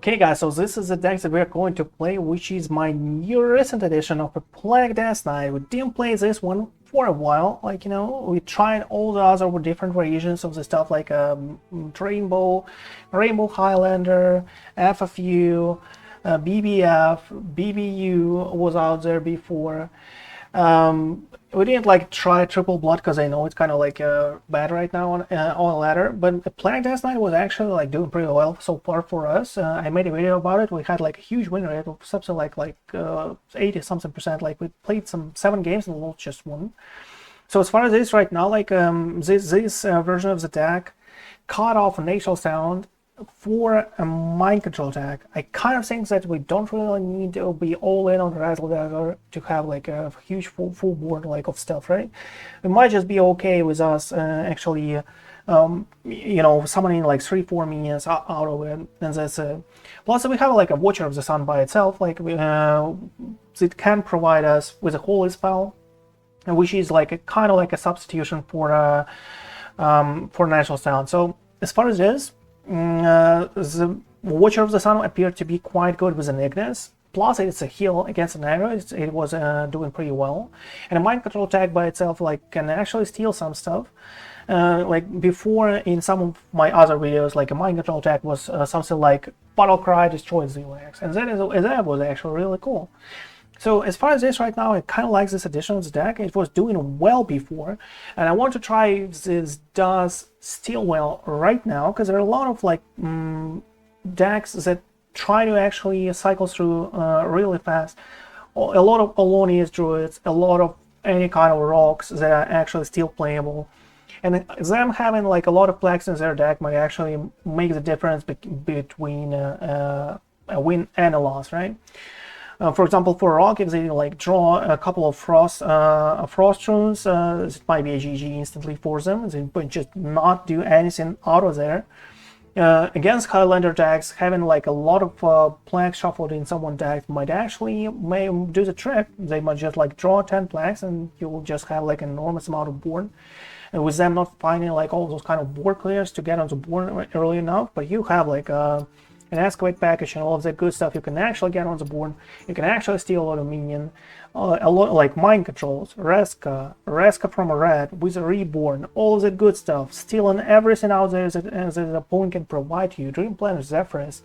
Okay guys, so this is the deck that we're going to play, which is my new recent edition of a Plague Death Knight. We didn't play this one for a while, like, you know, we tried all the other different variations of the stuff, like Rainbow Highlander, FFU, BBF, BBU was out there before. We didn't like try triple blood because I know it's kind of like bad right now on ladder, but the Plague Death Knight was actually like doing pretty well so far for us. I made a video about it. We had like a huge win rate of something like 80 something percent. Like we played some 7 games and lost just 1. So as far as this right now, like this version of the deck cut off a natural sound for a mind control attack. I kind of think that we don't really need to be all in on the Razzle Dagger to have like a huge full board like of stuff, right? It might just be okay with us actually you know, summoning like 3-4 minions out of it, and that's plus we have like a Watcher of the Sun by itself, like it can provide us with a holy spell, which is like a kind of like a substitution for natural sound. So as far as this, the Watcher of the Sun appeared to be quite good with an Ignis. Plus, it's a heal against an aggro. It was doing pretty well. And a mind control attack by itself like can actually steal some stuff. Like before in some of my other videos, like a mind control attack was something like Battle Cry destroys Zelax, and that was actually really cool. So as far as this right now, I kind of like this addition of the deck. It was doing well before, and I want to try if this does still well right now, because there are a lot of like decks that try to actually cycle through really fast. A lot of Alonius Druids, a lot of any kind of rocks that are actually still playable. And them having like a lot of plaques in their deck might actually make the difference between a win and a loss, right? For example, for Rock, if they like draw a couple of frost runes, it might be a GG instantly for them. They would just not do anything out of there. Against Highlander decks, having like a lot of plaques shuffled in someone deck may do the trick. They might just like draw 10 plaques, and you will just have like an enormous amount of board. And with them not finding like all those kind of board clears to get on the board early enough, but you have like an Excavate package and all of that good stuff, you can actually get on the board. You can actually steal a lot of minion, a lot like mind controls, Reska from a red with a reborn, all of that good stuff, stealing everything out there that the opponent can provide you. Dream Planner Zephyrus,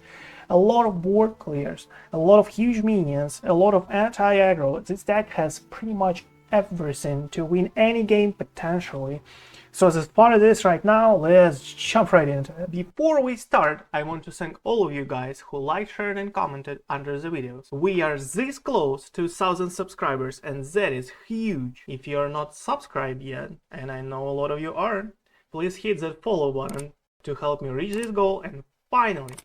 a lot of board clears, a lot of huge minions, a lot of anti-aggro. This deck has pretty much everything to win any game potentially. So as part of this right now, let's jump right into it. Before we start, I want to thank all of you guys who liked, shared and commented under the videos. We are this close to 1,000 subscribers, and that is huge. If you are not subscribed yet, and I know a lot of you aren't, please hit that follow button to help me reach this goal and finally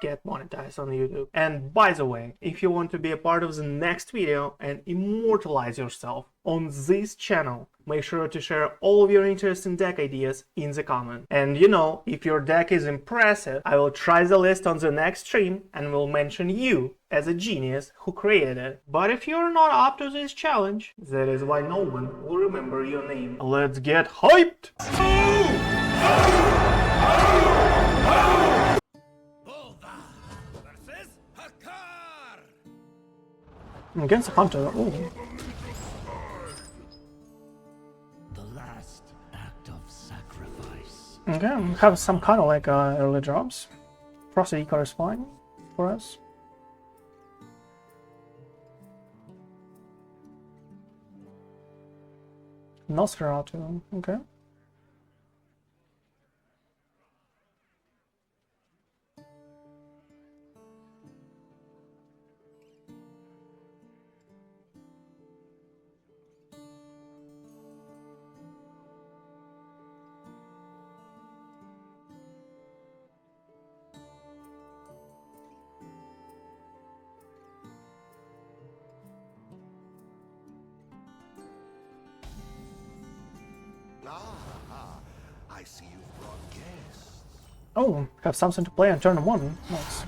get monetized on YouTube. And by the way, if you want to be a part of the next video and immortalize yourself on this channel, make sure to share all of your interesting deck ideas in the comment. And you know, if your deck is impressive, I will try the list on the next stream and will mention you as a genius who created it. But if you're not up to this challenge, that is why no one will remember your name. Let's get hyped! Against a hunter. Ooh. The last act of sacrifice. Okay, we have some kind of like early drops. Frosted Icar is fine for us. Nosferatu, okay. I see you've brought guests. Oh, have something to play on turn 1. Nice.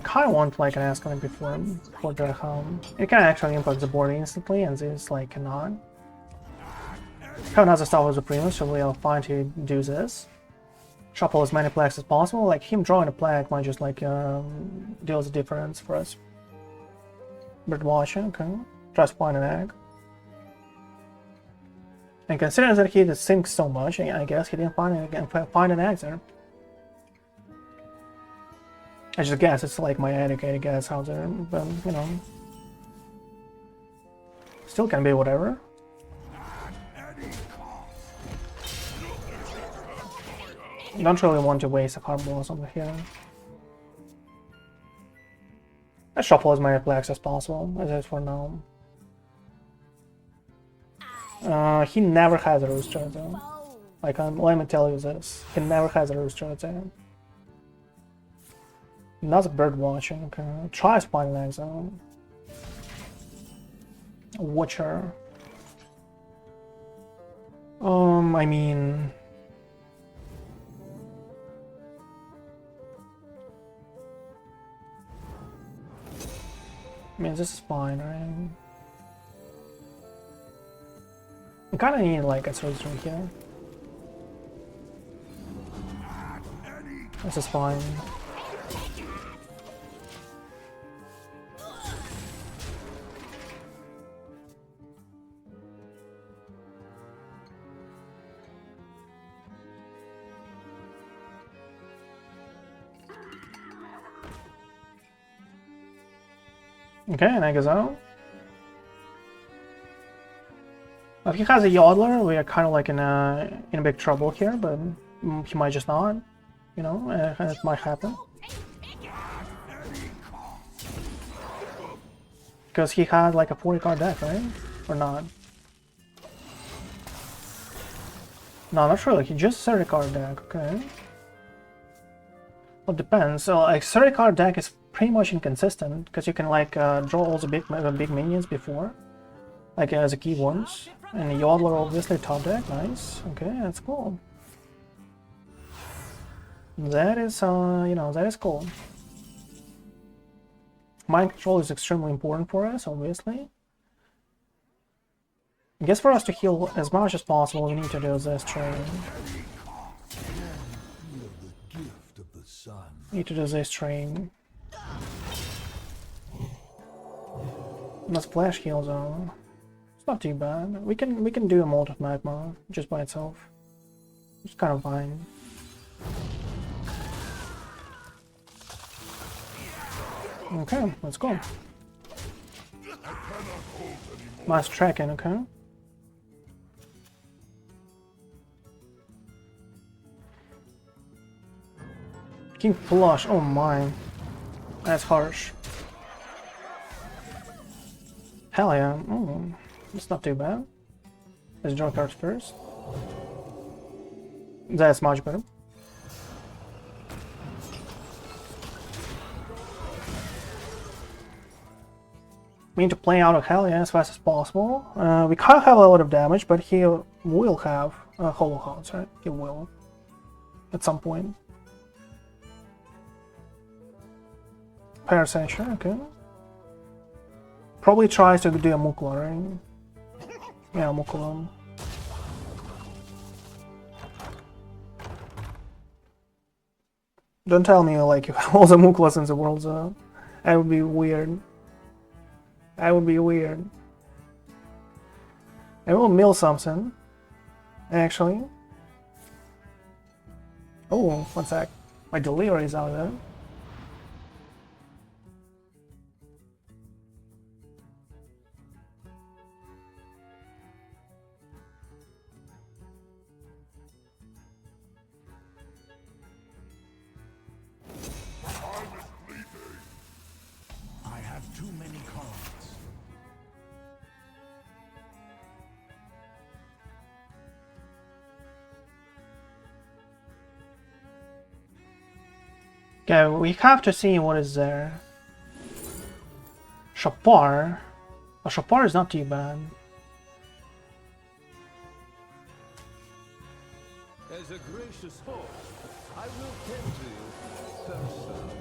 Kind of want like an escalate before their home. It can actually impact the board instantly, and this like cannot. Kind of has a start with the Primus, so we'll find to do this. Shuffle as many plagues as possible. Like him drawing a plague might just like deal the difference for us. Bird watching, okay. Tries to find an egg. And considering that he just sinks so much, I guess he didn't find an egg there. I just guess it's like my educated guess out there, but you know, still can be whatever. Don't really want to waste a card balls over here. I shuffle as many plagues as possible, as is for now. He never has a rooster though. Like, let me tell you this, he never has a rooster there. Not a bird watching, okay. Tries to find an exile. Watcher. I mean... this is fine, right? I kinda need like a surgery here. This is fine. Okay, and I guess out. If he has a Yodeler, we are kind of like in a big trouble here, but he might just not. You know, it might happen. Because he had like a 40 card deck, right? Or not? No, not really. He just 30 card deck, okay. Well, it depends. So like 30 card deck is pretty much inconsistent because you can like draw all the big minions before, like as a key ones. And the Yodeler obviously top deck, nice. Okay, that's cool. That is, you know, that is cool. Mind control is extremely important for us, obviously. I guess for us to heal as much as possible, we need to do this train. Need to do this train. Let's flash heal zone. It's not too bad. We can do a Mold of Magma just by itself. It's kind of fine. Okay, let's go. Nice tracking, okay. King Flush, oh my. That's harsh. Hell yeah. Oh, it's not too bad. Let's draw cards first. That's much better. We need to play out of Hell yeah as fast as possible. We can't have a lot of damage, but he will have Hollow Hearts, right? He will. At some point. Parasensure, okay. Probably tries to do a Mukla, right? Yeah, Mukla. Don't tell me like you have all the Muklas in the world, so that would be weird. That would be weird. I will mill something, actually. Oh, one sec. My delivery is out there. Okay, we have to see what is there. Shapar. Oh, Shapar is not too bad. As a gracious host, I will tend to you personally.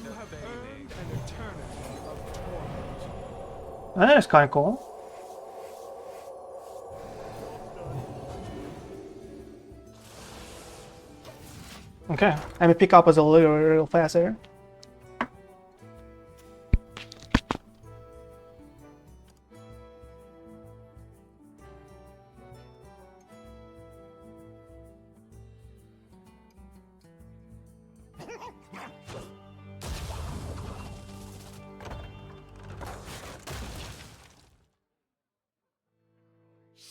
You have earned an eternity of torment. That's kind of cool. Okay, let me pick up as a little real fast here.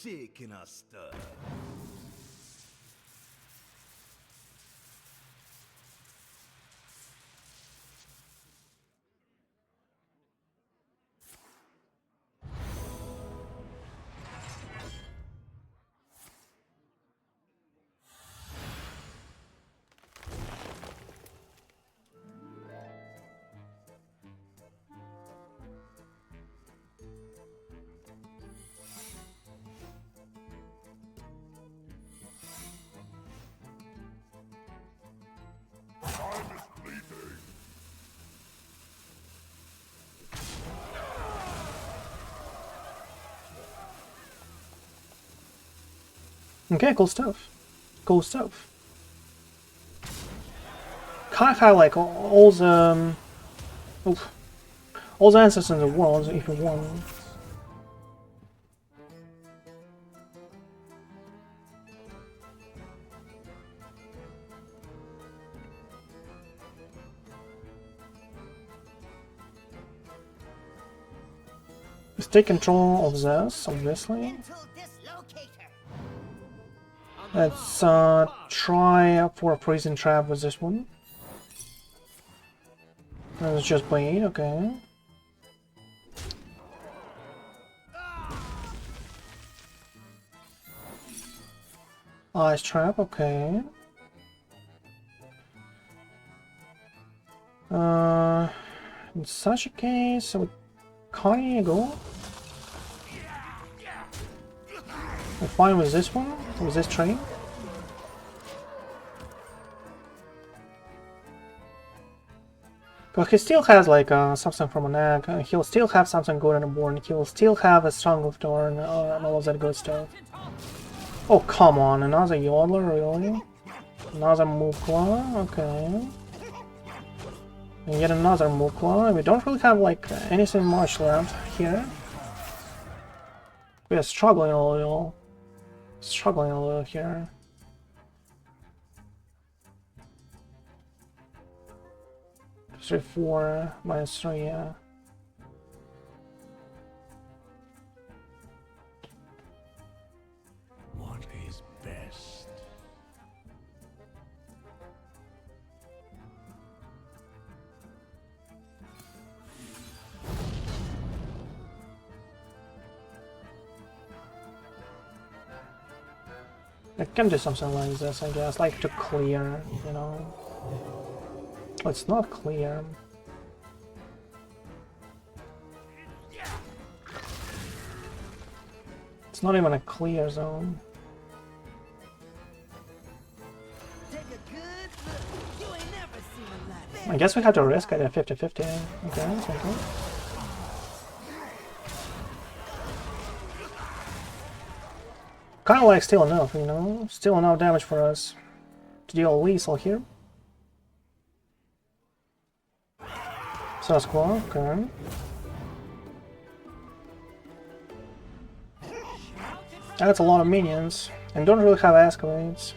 Shaking our stuff. Okay, cool stuff. Cool stuff. Kind of have like all the all the answers in the world if you want. Let's take control of this, obviously. Let's try for a freezing trap with this one. Let's just wait, okay. Ice trap, okay. In such a case, we can't go. We're fine with this one, with this train. But he still has like something from an egg. He'll still have something good on the board. He'll still have a strong turn and all of that good stuff. Oh come on, another Yodeler, really? Another Mukla, okay. And yet another Mukla. We don't really have like anything much left here. We are struggling a little. Struggling a little here. Three, 4, minus 3, yeah. What is best? I can do something like this, I guess, like to clear, you know. It's not clear. It's not even a clear zone. I guess we have to risk it at 50-50. Okay, that's okay. Kind of like still enough, you know? Still enough damage for us to deal lethal here. Sasquatch, okay. That's a lot of minions, and don't really have escalades.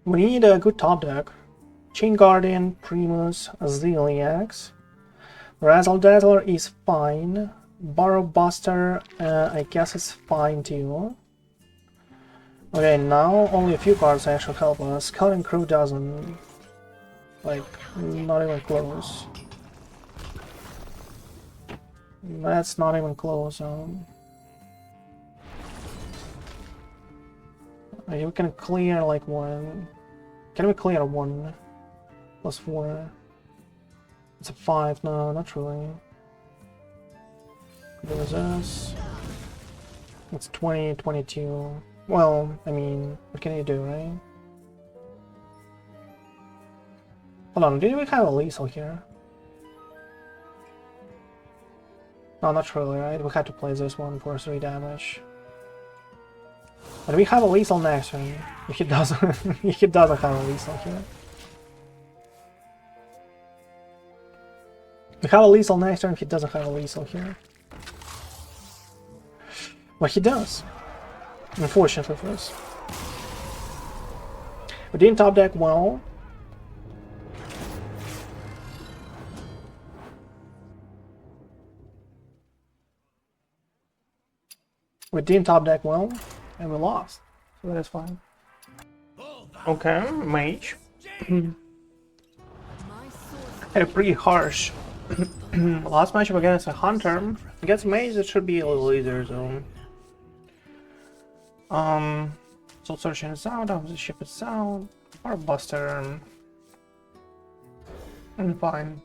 We need a good top deck. Chain Guardian, Primus, Ziliax. Razzle Dazzler is fine. Burrow Buster, I guess it's fine too. Okay, now only a few cards actually help us. Scouting Crew doesn't. Like, not even close. That's not even close. We can clear like one. Can we clear 1 +4? It's a 5. No, not really. There's this. It's 20, 22. Well, I mean, what can you do, right? Hold on, did we have a lethal here? No, not really, right? We had to play this one for 3 damage. But we have a lethal next turn. If he doesn't, if he doesn't have a lethal here. We have a lethal next turn if he doesn't have a lethal here. But he does. Unfortunately for us. We didn't top deck well. We didn't top deck well, and we lost. So that is fine. Okay, mage. Had a pretty harsh last matchup against a hunter. Against mage, it should be a little easier, so. Soul Searching is out, the ship is out, or Buster. And fine.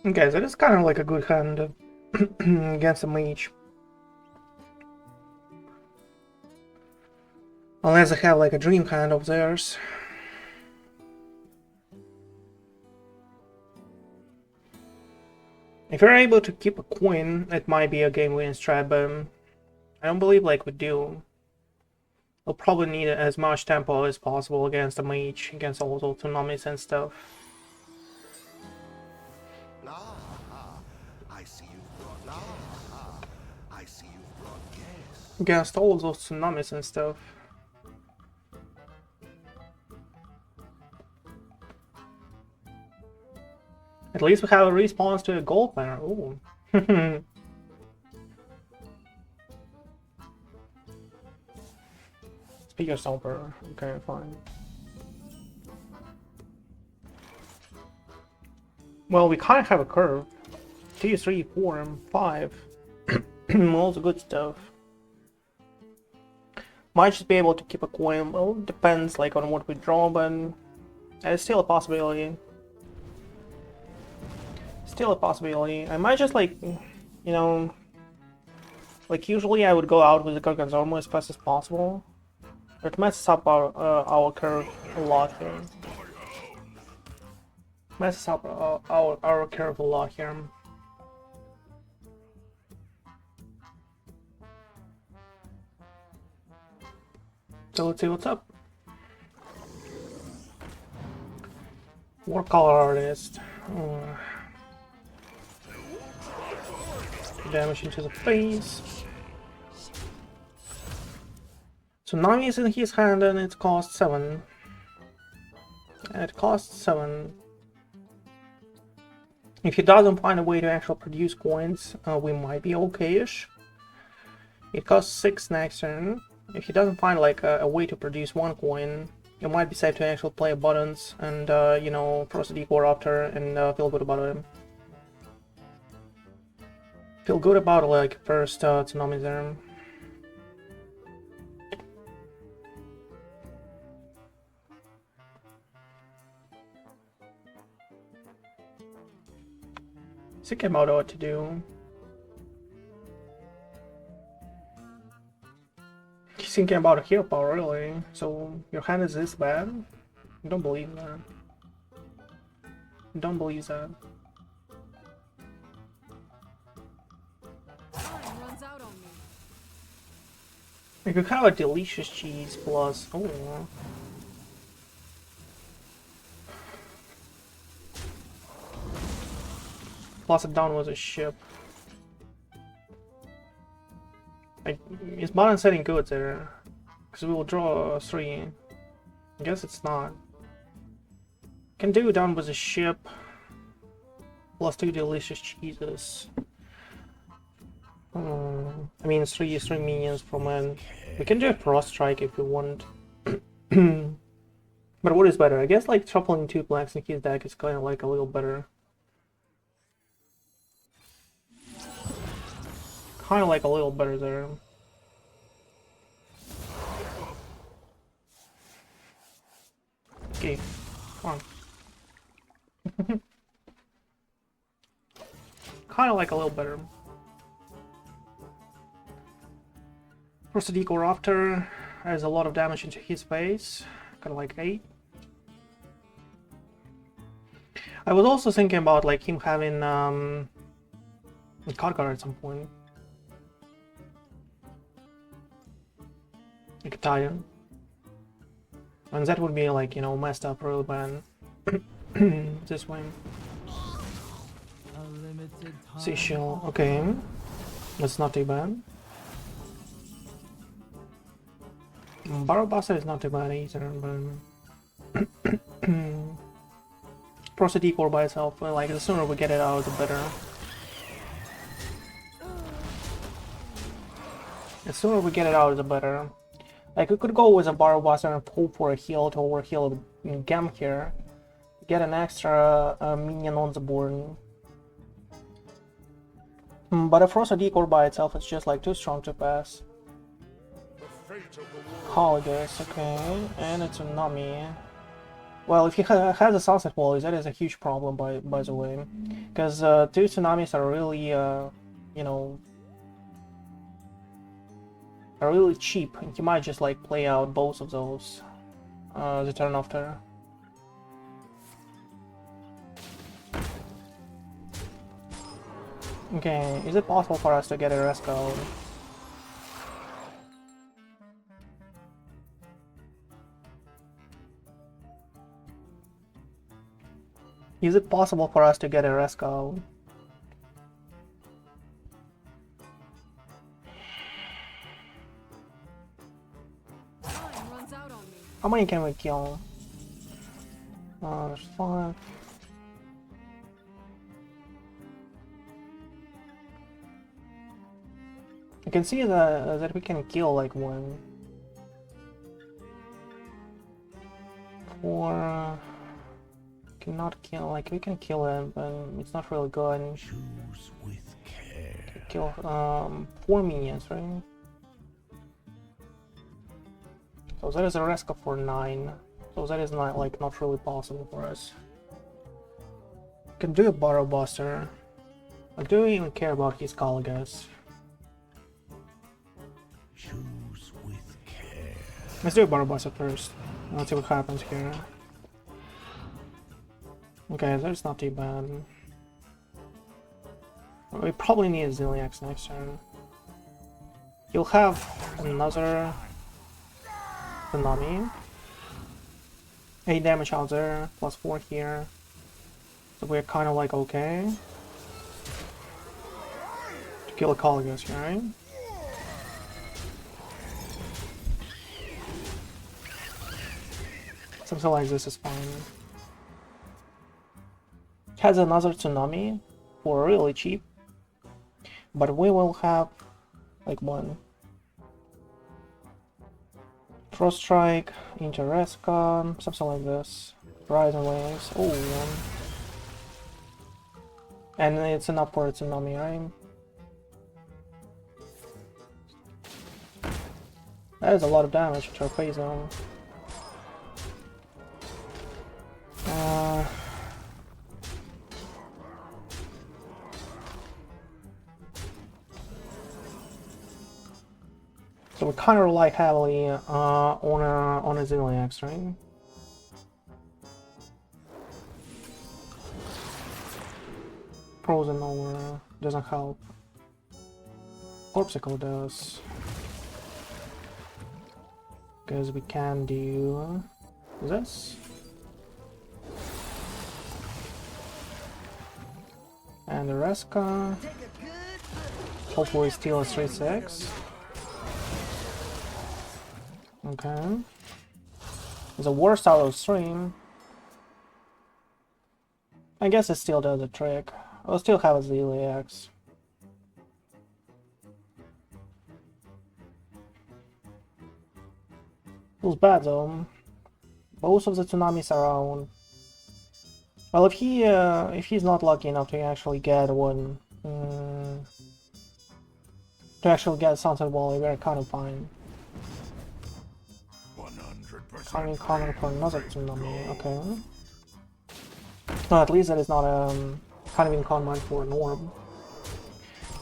Okay, so it's kind of like a good hand against a mage. Unless they have like a dream hand of theirs. If you're able to keep a queen, it might be a game-winning strat, but I don't believe like we do. We'll probably need as much tempo as possible against a mage, against all those tsunamis and stuff. Against all of those tsunamis and stuff. At least we have a response to a gold banner. Ooh. Speaker Stomper. Okay, fine. Well, we kind of have a curve. 2, 3, 4, and 5. All the good stuff. Might just be able to keep a coin. Well, depends like on what we draw, but it's still a possibility. Still a possibility. I might just like, you know, like usually I would go out with the Garganzormo as fast as possible. It messes up our curve a lot here. Messes up our curve a lot here. So let's see what's up. War Color Artist. Damage into the face. So Nami is in his hand and it costs 7. It costs 7. If he doesn't find a way to actually produce coins, we might be okay-ish. It costs 6 next turn. If he doesn't find like a way to produce 1 coin, it might be safe to actually play buttons and you know, Frost Decor after and feel good about him. Feel good about like first Tsunami there. Think about what to do. He's thinking about a hero power, really. So your hand is this bad? I don't believe that. I don't believe that. You could have a delicious cheese plus. Oh. Plus it down was a ship. Is bottom setting good there? Because we will draw 3. I guess it's not. Can do down with a ship. Plus 2 delicious cheeses. I mean, three minions from an. We can do a Frost Strike if we want. But what is better? I guess like shuffling 2 blacks in his deck is kind of like a little better. Kind of like a little better there. Okay, come on. Kind of like a little better. Prosodico Raptor has a lot of damage into his face. Kind of like 8. I was also thinking about like him having a card guard at some point. Like a Titan. And that would be like, you know, messed up really bad. This way. Seashell, okay. That's not too bad. Barrel Buster is not too bad either, but Prosodico by itself, like the sooner we get it out, the better. The sooner we get it out, the better. Like we could go with a Barrel Buster and pull for a heal to overheal Gem here. Get an extra minion on the board. But a Prosodico by itself is just like too strong to pass. Holidays, okay, and it's a Nami. Well, if he has a Sunset Wall, that is a huge problem, by the way, because 2 Tsunamis are really, you know, are really cheap, and he might just like play out both of those the turn after. Okay, is it possible for us to get a Resco? Is it possible for us to get a Resco? How many can we kill? There's 5. You can see that we can kill like 1. 4. Cannot kill, like we can kill him, but it's not really good. Choose with care. Kill 4 minions, right? So that is a Resca for 9. So that is not like not really possible for us. Can do a Barrel Buster. I don't even care about his Kalagas. Choose with care. Let's do a Barrel Buster first. Let's see what happens here. Okay, that's not too bad. We probably need a Zilliax next turn. You'll have another Tsunami. 8 damage out there, plus 4 here. So we're kind of like okay. To kill a Kalagas here, right? Something like this is fine. Has another Tsunami for really cheap, but we will have like 1 Frost Strike, Interresca, something like this. Rising Waves, oh, and it's an upward Tsunami, right? That is a lot of damage to our phase zone. So we kind of rely heavily on a Zilliax, right? Frozen over doesn't help. Corpsicle does. Because we can do this. And the Resca. Hopefully steal a 3-6. Okay. It's a worst out of stream. I guess it still does the trick. I'll still have a Zilliax. Feels bad though. Both of the tsunamis are around. Well, if he's not lucky enough to actually get one, to actually get Sunset Valley, we're kind of fine. 100% Coming common for another tsunami, okay. Well, at least that is not kind of in common for an orb.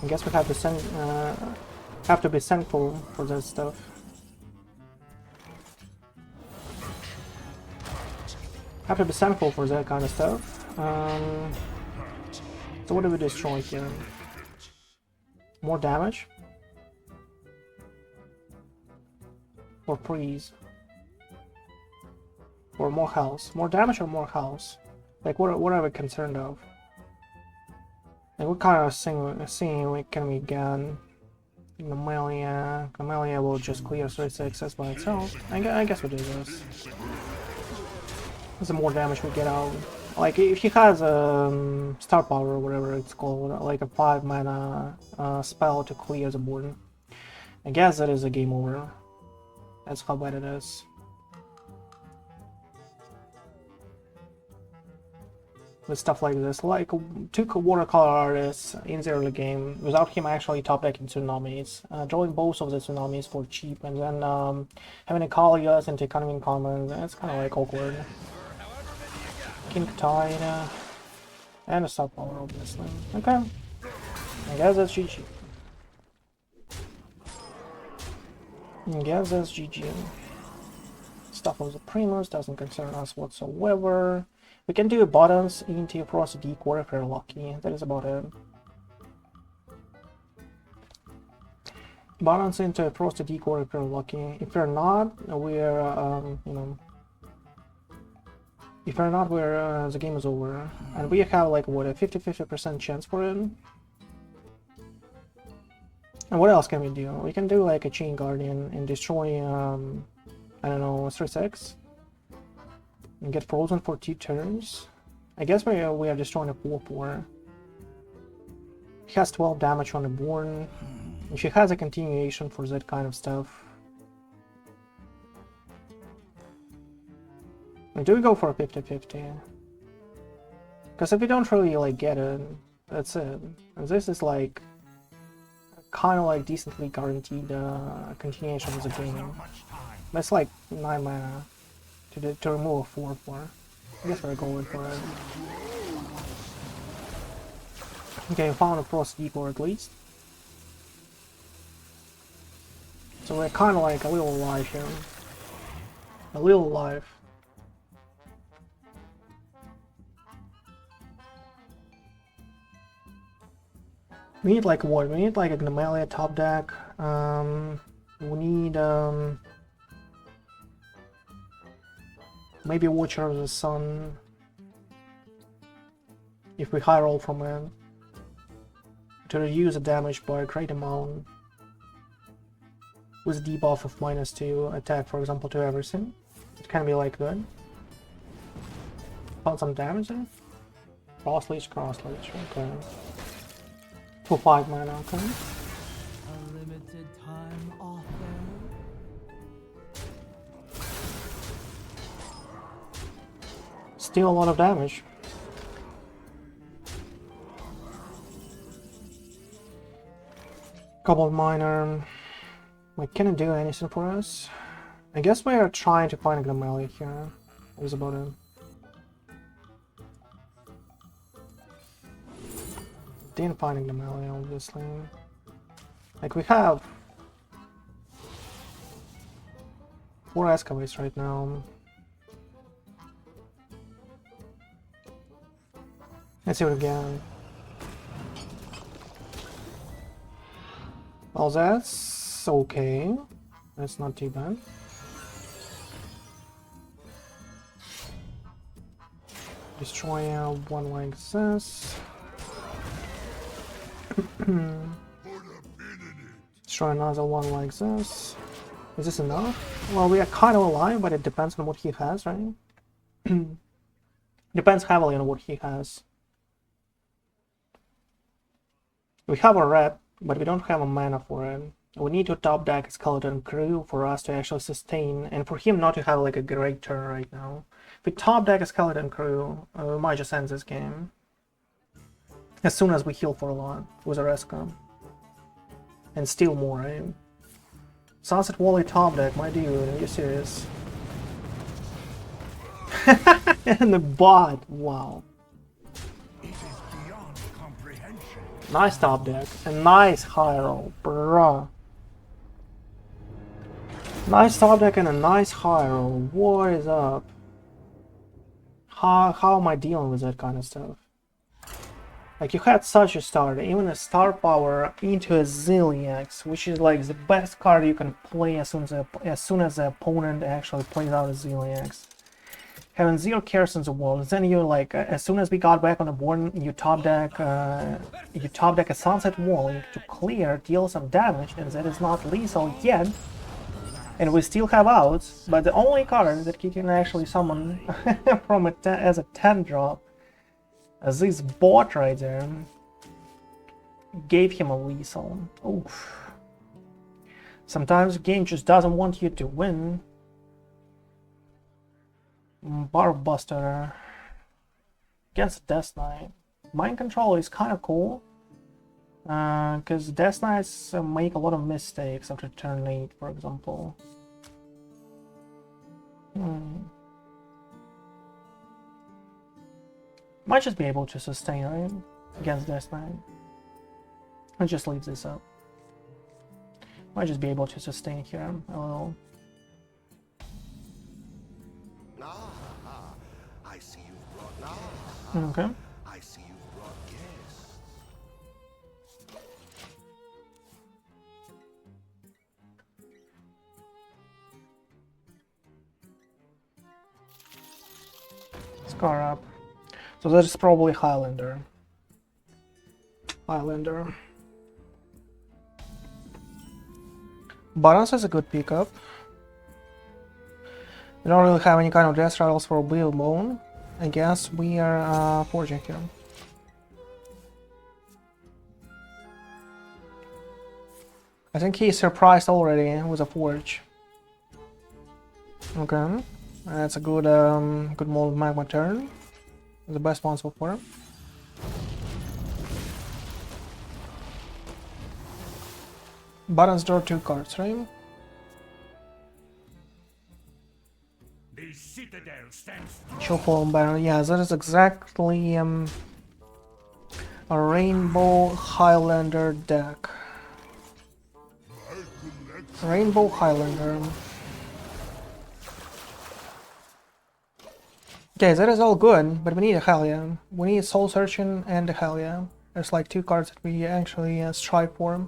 I guess we have to be thankful for that stuff. Have to be thankful for that kind of stuff. So what do we destroy here? More damage? Or freeze? Or more health? More damage or more health? Like what are we concerned of? Like what kind of thing can we get? Camellia will just clear 36 by itself. I guess we do this. The more damage we get out. Like if he has star power or whatever it's called, like a 5 mana spell to clear the board, I guess that is a game over. That's how bad it is. With stuff like this, like two watercolor artists in the early game, without him actually top decking tsunamis, drawing both of the tsunamis for cheap, and then having a Kalias into economy in common, that's kind of like awkward. King Tide, and a star power obviously. Okay, I guess that's GG. I guess that's GG. Stuff of the Primus doesn't concern us whatsoever. We can do buttons into across the decor if we're lucky. That is about it. Buttons into across the decor if we're lucky. If we're not, we're you know. If we're not, we're the game is over, and we have like what a 50% chance for it. And what else can we do? We can do like a Chain Guardian and destroy I don't know 3/6. And get frozen for 2 turns. I guess we are destroying a 4/4. He has 12 damage on the board. And she has a continuation for that kind of stuff. And do we go for a 50-50? Because if we don't really like get it, that's it. And this is like kind of like decently guaranteed continuation of the game. That's like 9 mana. To remove a 4/4. I guess we're going for it. Okay, found a frost decor at least. So we're kind of like a little alive here. A little alive. We need like what? We need like a Gnomalia top deck. We need maybe Watcher of the Sun, if we high roll from it, to reduce the damage by a great amount, with a debuff of -2 attack, for example, to everything. It can be like good. Found some damage there? Cross leech, okay. For 5 mana, okay. A limited time offer. Still a lot of damage. Couple minor. Like, can it do anything for us? I guess we are trying to find a Gnomalia here. That was about it. Didn't find a Gnomalia, obviously. Like, we have 4 excavates right now. Let's see what we get. Well, that's okay. That's not too bad. Destroy one like this. Destroy another one like this. Is this enough? Well, we are kind of alive, but it depends on what he has, right? Depends heavily on what he has. We have a red, but we don't have a mana for it. We need to top deck a Skeleton Crew for us to actually sustain, and for him not to have like a great turn right now. If we top deck a Skeleton Crew, we might just end this game. As soon as we heal for a lot with a rescue. And steal more, right? Sunset Wally top deck, my dude, are you serious? And the bot, wow. It is beyond comprehension. Nice top deck, and nice high roll, bruh. Nice top deck and a nice high roll. What is up? How am I dealing with that kind of stuff? Like, you had such a start, even a star power into a Zilliax, which is like the best card you can play as soon as the opponent actually plays out a Zilliax. Having 0 cares in the world, then you like, as soon as we got back on the board, you top deck a Sunset Wall to clear, deal some damage, and that is not lethal yet. And we still have outs, but the only card that he can actually summon from as a 10 drop, as this bot right there, gave him a lethal. Oof. Sometimes the game just doesn't want you to win. Barb Buster against Death Knight. Mind Control is kind of cool, because Death Knights make a lot of mistakes after turn 8, for example. Might just be able to sustain, right? Against Death Knight. I'll just leave this up. Might just be able to sustain here a little. I see you've brought Okay. I see you've brought guests. Scar up. So that is probably Highlander. Balance is a good pickup. We don't really have any kind of death trials for Blue Bone. I guess we are forging here. I think he's surprised already with a forge. Okay, that's a good good mold magma turn. The best one so far. Buttons draw 2 cards, right? The citadel stands. Shuffle Baron, yeah, that is exactly a Rainbow Highlander deck. Rainbow Highlander. Okay, that is all good, but we need a Hellia. We need Soul Searching and a Hellia. There's like 2 cards that we actually strive for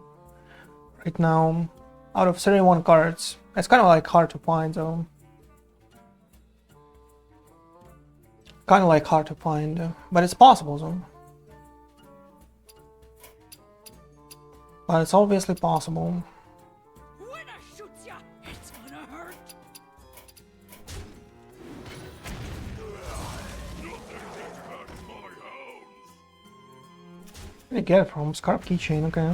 right now. Out of 31 cards. It's kind of like hard to find though. Kind of like hard to find, but it's possible though. But it's obviously possible. When I shoot ya, it's gonna hurt. Where did you get it from? Scarf keychain, okay.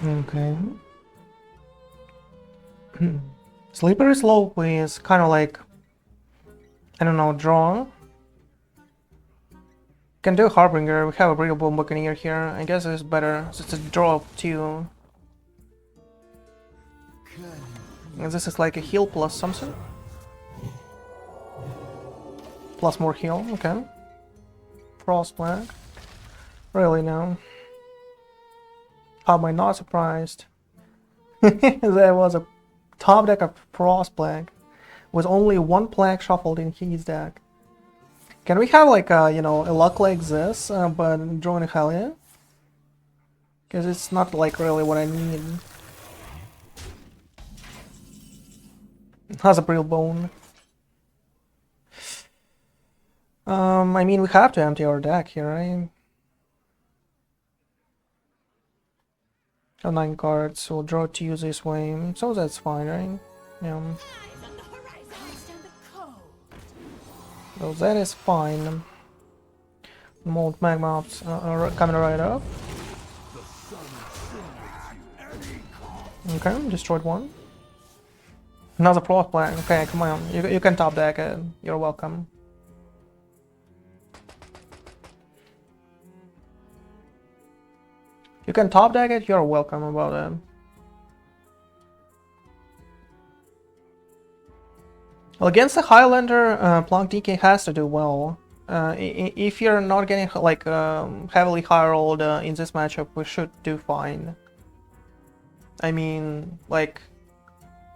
Okay. Slippery Slope is kind of like, I don't know, draw. Can do Harbinger. We have a Brittle Bone Buccaneer here. I guess it's better. It's a draw of 2. And this is like a heal plus something. Plus more heal, okay. Frost Black. Really now. How am I not surprised? There was a top deck of Frost Black with only 1 Plague shuffled in his deck. Can we have like a, you know, a luck like this, but drawing a Hellia? Because it's not like really what I need. Has a Brittle Bone. I mean, we have to empty our deck here, right? 9 cards. We'll draw 2 this way, so that's fine, right? Yeah. Eyes on the horizon. I stand the cold. So that is fine. Mold magma ops are coming right up. Okay, destroyed one. Another pro plan. Okay, come on. You can top deck it. You're welcome. You can top deck it. You're welcome about it. Well, against the Highlander, Plunk DK has to do well. If you're not getting like heavily high rolled in this matchup, we should do fine. I mean, like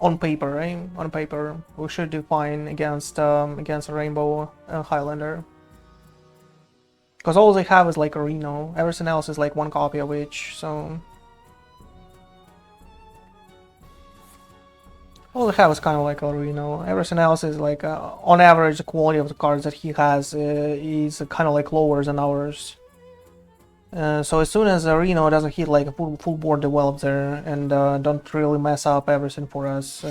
on paper, right? On paper, we should do fine against a Rainbow Highlander. Because all they have is like a Reno. Everything else is like one copy of each. So all they have is kind of like a Reno. Everything else is like on average the quality of the cards that he has is kind of like lower than ours. So as soon as Reno doesn't hit like a full board develop there and don't really mess up everything for us,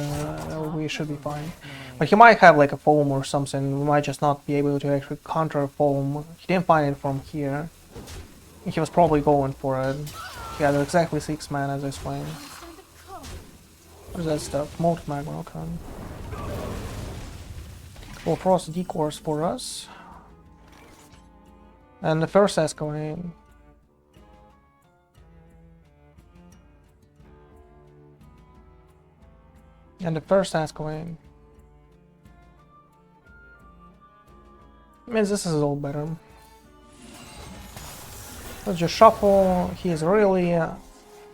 we should be fine. But he might have like a foam or something. We might just not be able to actually counter foam. He didn't find it from here. He was probably going for it. He had exactly 6 mana this way. What is that stuff? Molten magma, okay. We'll frost decors for us. And the first escalade. And the first escalade. Means this is all better. Let's just shuffle. He is really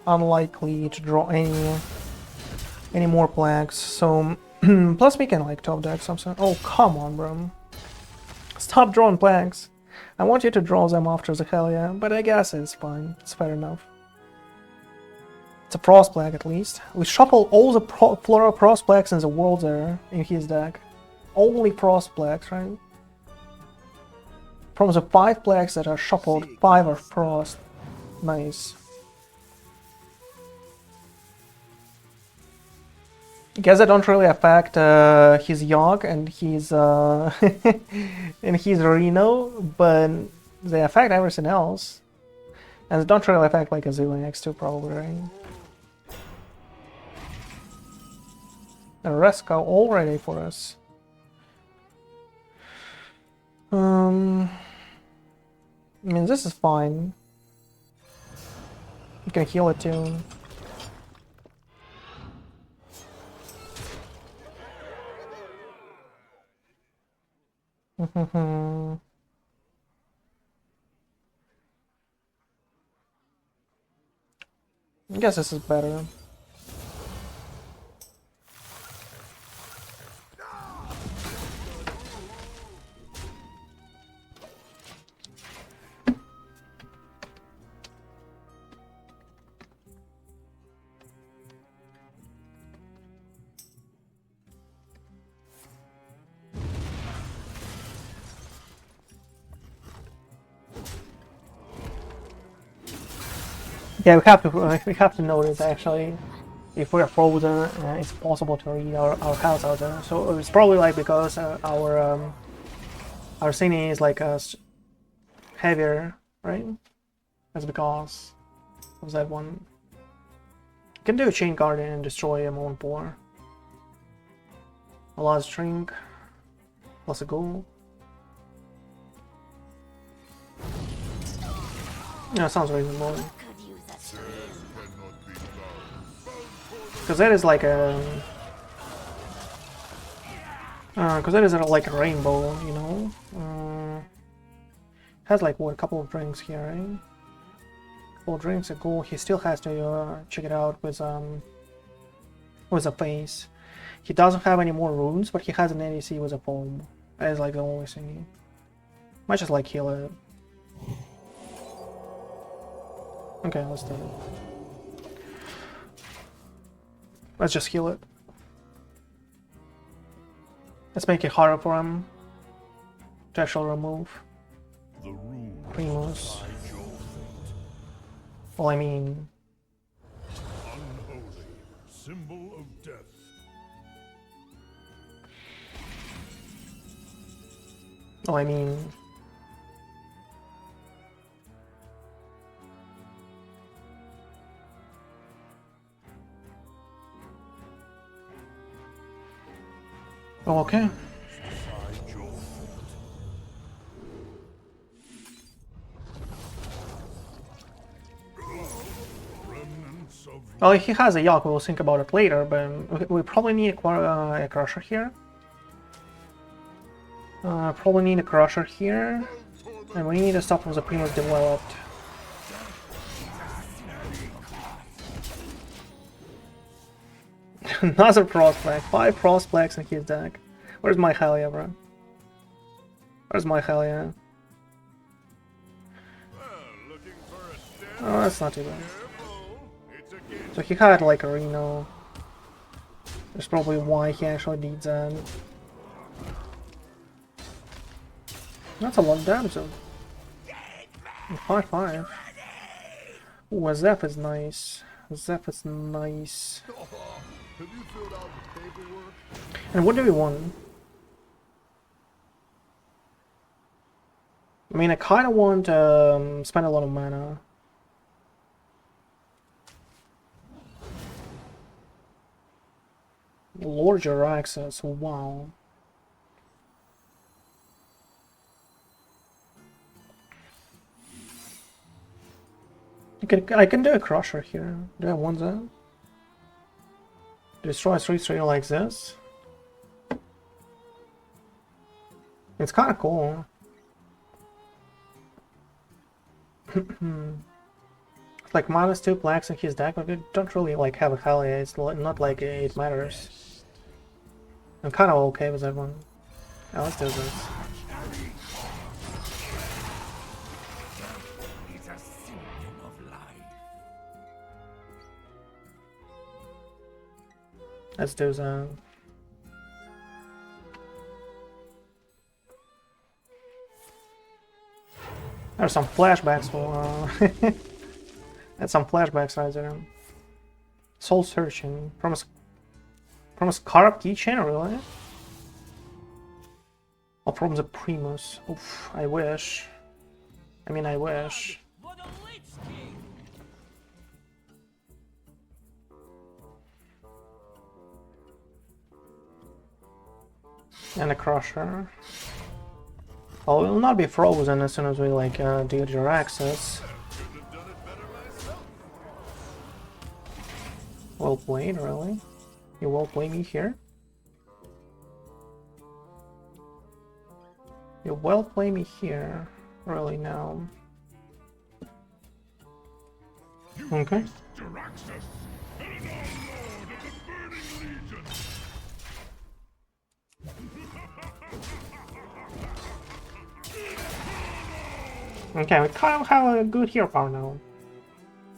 unlikely to draw any more plaques. So plus we can like top deck something. Oh come on, bro! Stop drawing plaques. I want you to draw them after the hell yeah, but I guess it's fine. It's fair enough. It's a frost plague at least. We shuffle all the floral frost plagues in the world there in his deck. Only frost plagues, right? From the 5 plagues that are shuffled, 5 are frost. Nice. I guess that don't really affect his Yogg and his and his Reno, but they affect everything else. And they don't really affect like a Zillion X2 probably, right? The rest go all ready for us. I mean, this is fine. You can heal it too. I guess this is better. Yeah, we have to notice actually, if we're frozen, it's possible to read our house out there. So it's probably like because our cine is like heavier, right? That's because of that one. You can do a chain guardian and destroy a Moon Pour. A last drink, plus a goal. Yeah, sounds reasonable. Because that is like a... because that is like a rainbow, you know? Has like, what, a couple of drinks here, right? Couple of drinks, a goal. He still has to check it out with a face. He doesn't have any more runes, but he has an ADC with a foam. That is like the only thing. Might just like heal it. Okay, let's do it. Let's just heal it. Let's make it harder for him to actually remove Primus. Well, I mean, symbol of death. Oh, I mean... Oh, okay. Decide your fate. Remnants of Well, if he has a Yak, we'll think about it later, but we probably need a Crusher here. Probably need a Crusher here. And we need to stop from the Primus developed. Another Frostplague. 5 Frostplagues in his deck. Where's my Hylia, bro? Where's my Hylia? looking for a step. Oh, that's not too bad. Careful. It's against So he had like a Reno. That's probably why he actually needs that. That's a lot of damage though. 5-5. Ooh, a Zeph is nice. Zeph is nice. Have you filled out the paperwork? And what do we want? I mean, I kind of want to spend a lot of mana. Lord your access, wow. I can do a Crusher here. Do I want that? Destroy 3/3 like this. It's kind of cool. It's like -2 blacks in his deck, but we don't really like have a Hylia. It's not like it matters. I'm kind of okay with that one. Yeah, let's do this. It's a symptom of life. Let's do that. There's some flashbacks for that's some flashbacks right there. Soul searching from a Scarab keychain, really? Or from the Primus? Oof, I wish. I mean, I wish. And a Crusher. Oh, it will not be frozen as soon as we like do your access. Well played, really. You will play me here. You will play me here, really now. Okay. Okay, we kind of have a good hero power now.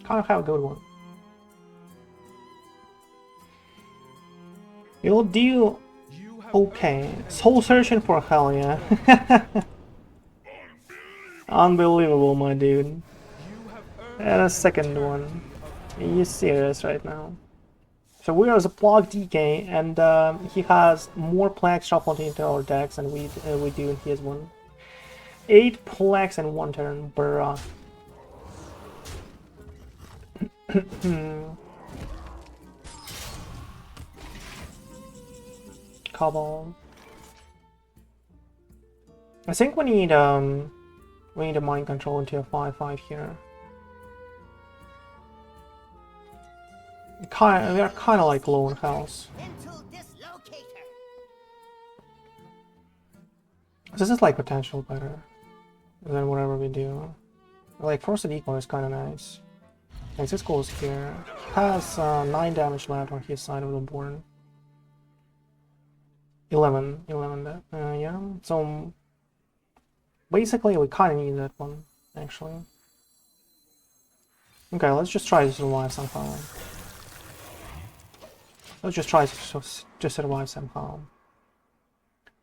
Kind of have a good one. You'll do okay. Soul searching for Hylia. Unbelievable, my dude. And a second one. Are you serious right now? So we are the Plague DK, and he has more plagues shuffled into our decks than we do in his one. 8 plagues in one turn, bruh. Cobble. I think we need a mind control into a 5/5 here. We are kind of like low in house. This is like potential better than whatever we do. Like Force Decoy is kind of nice. And 6 goes here. He has 9 damage left on his side of the board. 11 yeah. So basically we kind of need that one actually. Okay, let's just try to survive somehow. Let's just try to survive somehow.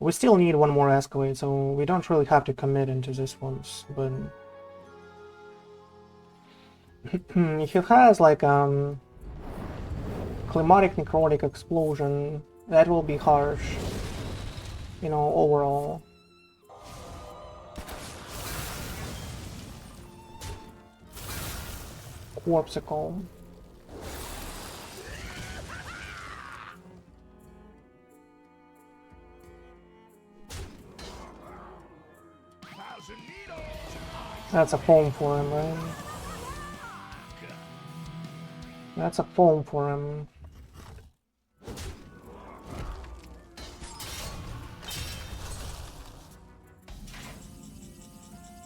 We still need one more escalade, so we don't really have to commit into this ones, but if he has like climatic necrotic explosion. That will be harsh, you know, overall. Corpsicle. That's a foam for him, right? That's a foam for him.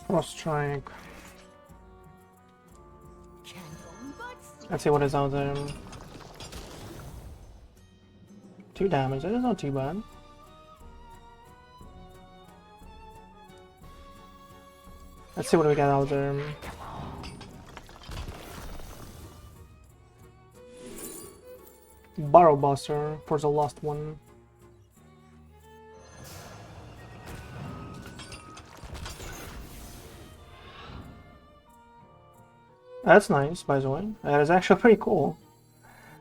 Frost strike. Let's see what is out there. 2 damage, that is not too bad. Let's see what we got out there. Barrow Buster for the last one. That's nice, by the way. That is actually pretty cool.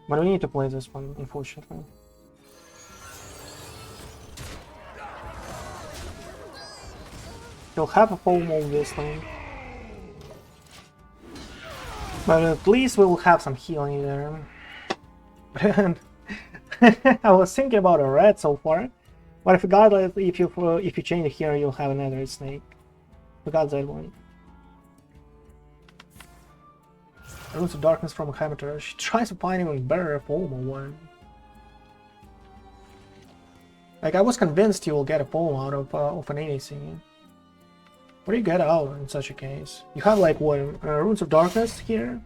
But we need to play this one, unfortunately. You'll have a foam, obviously. But at least we will have some healing there. And I was thinking about a red so far. But I forgot that if you change it here, you'll have another snake. Forgot that one. Roots of Darkness from a Hammer. She tries to find even better foam or one. Like, I was convinced you will get a foam out of an ADC. What do you get out in such a case? You have like what? Runes of Darkness here?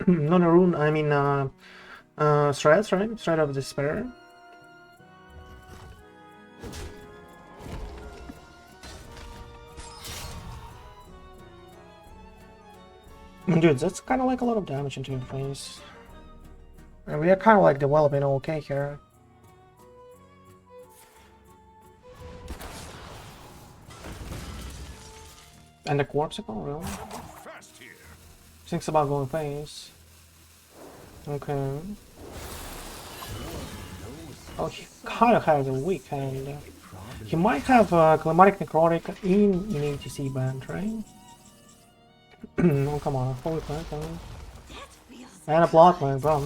Not a rune, I mean threads, right? Thread of Despair. Dude, that's kind of like a lot of damage into your face. And we are kind of like developing okay here. And the Corpsicle, really? Thinks about going face. Okay. Oh, he kind of has a weak hand. He might have Climatic Necrotic in ATC band, right? Oh, come on. Holy crap, man. And a block, man, bro.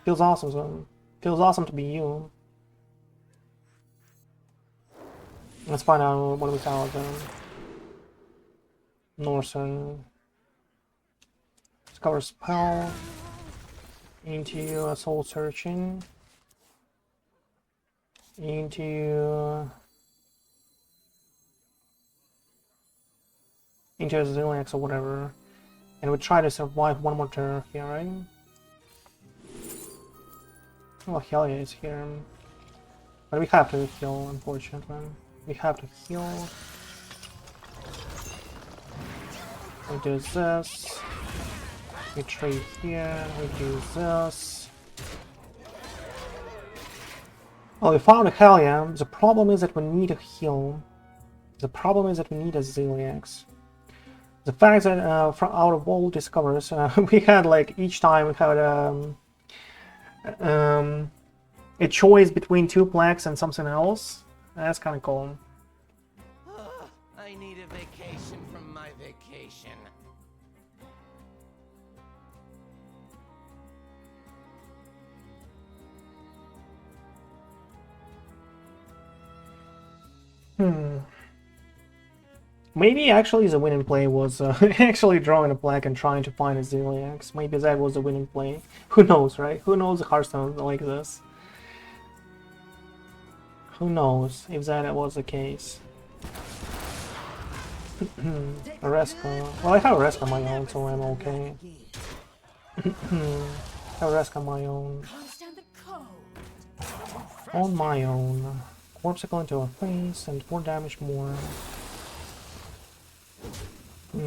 Feels awesome, so. Feels awesome to be you. Let's find out what we call it then. Northern. Discover spell. Into a soul searching. Into a Zilliax or whatever. And we try to survive one more turn here, right? Oh, hell yeah, it's here. But we have to heal, unfortunately. We have to heal. We do this. We trade here. We do this. Oh, we found a Hellia. The problem is that we need a heal. The problem is that we need a Zilliax. The fact that from out of all discovers, we had like each time we had a choice between 2 plaques and something else. That's kind of cool. I need a vacation from my vacation. Maybe actually the winning play was actually drawing a plaque and trying to find a Zilliax. Maybe that was the winning play. Who knows, right? Who knows Hearthstone like this? Who knows if that was the case? Reska. Well, I have Reska on my own, so I'm okay. I have Reska on my own. On my own. Corpsicle into our face and 4 damage more. Eyes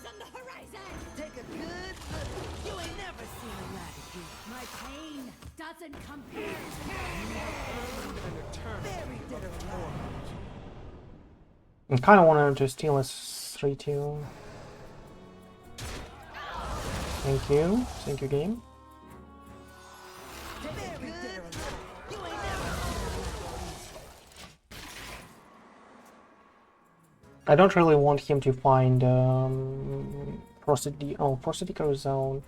on the horizon! Take a good look. You ain't never seen a latitude. My pain doesn't compare to An eternity very bitter love. I kind of wanted to steal a 3-2. Thank you, game. I don't really want him to find Frosted Decoy Zone.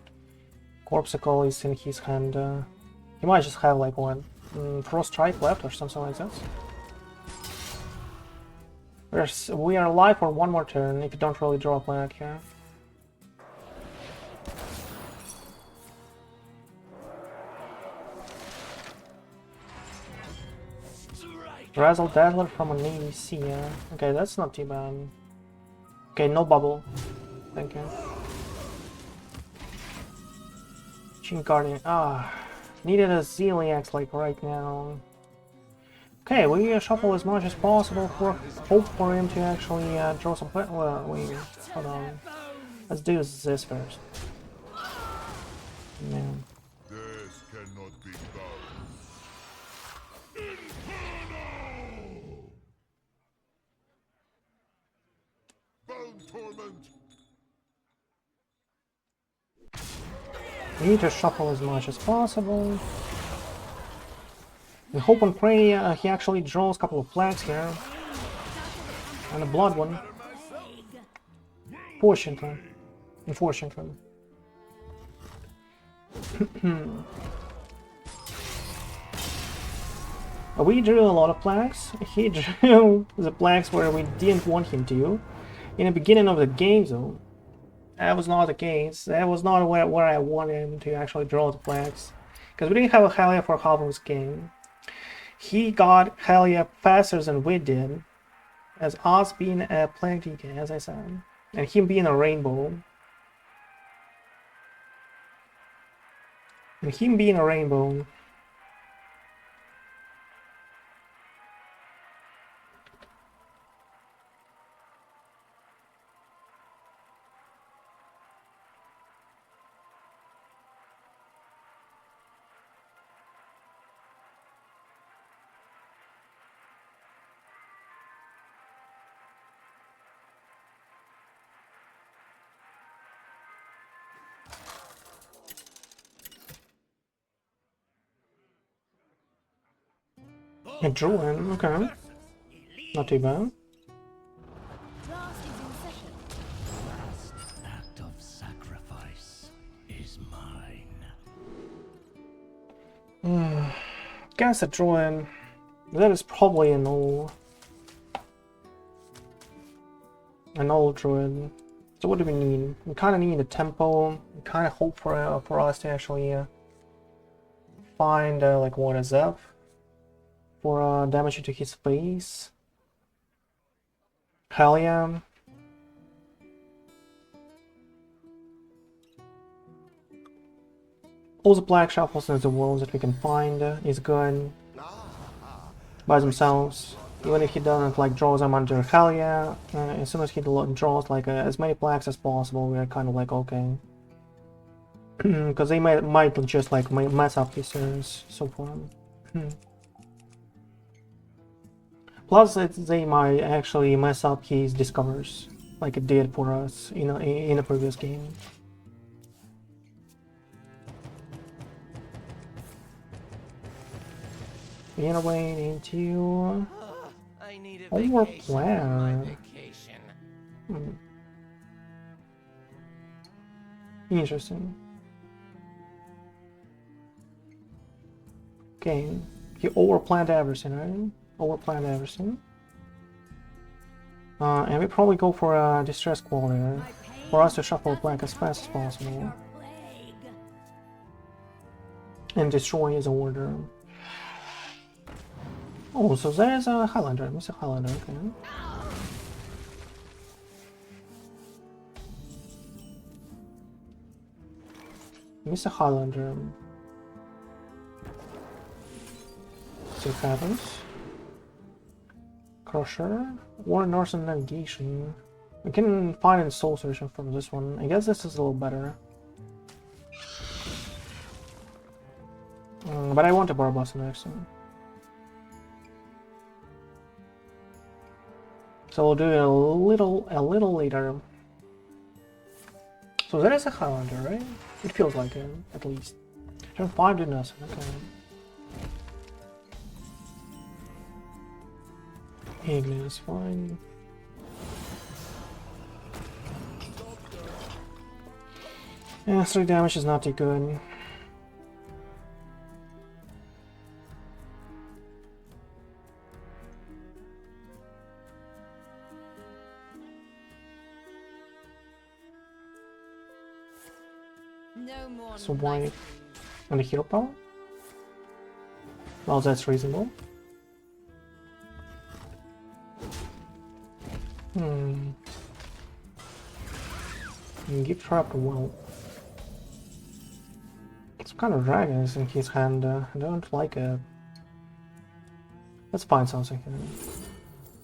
Corpsicle is in his hand. He might just have like one Frost Strike left or something like that. We are alive for one more turn if you don't really draw a flag here. Razzle Dazzler from an ADC, yeah. Okay, that's not too bad. Okay, no bubble. Thank you. Chin Guardian. Needed a Zeliax like right now. Okay, we shuffle as much as possible for hope for him to actually draw some. Well, wait, hold on. Let's do this first. Yeah. This cannot be done. Bone torment. We need to shuffle as much as possible. We hope and pray he actually draws a couple of flags here. And a blood one. Unfortunately. We drew a lot of flags. He drew the flags where we didn't want him to. In the beginning of the game though. That was not the case. That was not where I wanted him to actually draw the flags. Because we didn't have a Halia for half of this game. He got Halia faster than we did. As us being a Plague DK, as I said. And him being a rainbow. I drew him, okay. Not too bad. Class is in session. Last act of sacrifice is mine. Guess a draw him. That is probably an old druid. So what do we need? We kind of need a tempo. We kind of hope for us to actually find like what is up for damage to his face. Hell yeah. All the black shuffles in the world that we can find is good by themselves. Even if he doesn't like draw them under Halia, as soon as he draws like as many blacks as possible, we are kind of like okay, because they might just like mess up his turns so far. Plus, they might actually mess up his discovers, like it did for us in a previous game. Innovate into I need a Over vacation from my plan. vacation. Interesting. Okay, he overplanned everything, right? Overplanned everything. And we probably go for a distress quality for us to shuffle black as fast as possible and destroy his order. Oh, so there's a Highlander, Mr. Highlander, okay. Mr. Highlander. See what happens. Crusher. War Northern Navigation. We can find a soul solution from this one. I guess this is a little better. But I want a Barbossa next time. So we'll do it a little later. So that is a Highlander, right? It feels like it, at least. Turn 5 did nothing, okay. Eagle is fine. Yeah, 3 damage is not too good. No more. So why on the hero power? Well, that's reasonable. Gift trap well. Some kind of dragons in his hand. I don't like it. Let's find something here.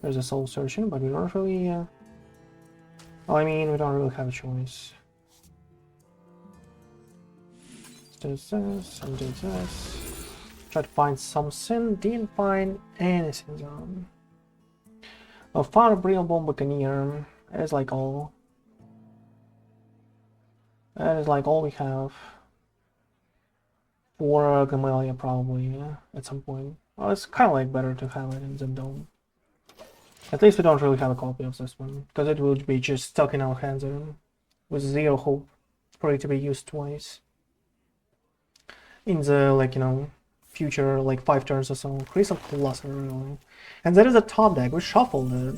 There's a soul searching, but we don't really. Well, I mean, we don't really have a choice. Let's do this and do this. Try to find something. Didn't find anything. Oh, found a Brilliant Bomb Buccaneer. That is like all. That is like all we have. For Gamaliel, probably, at some point. Well, it's kind of like better to have it in Zendome. At least we don't really have a copy of this one, because it would be just stuck in our hands with zero hope for it to be used twice. In the, like, you know, future, like 5 turns or so. Crystal Colossus, really. And there is a top deck, we shuffled it.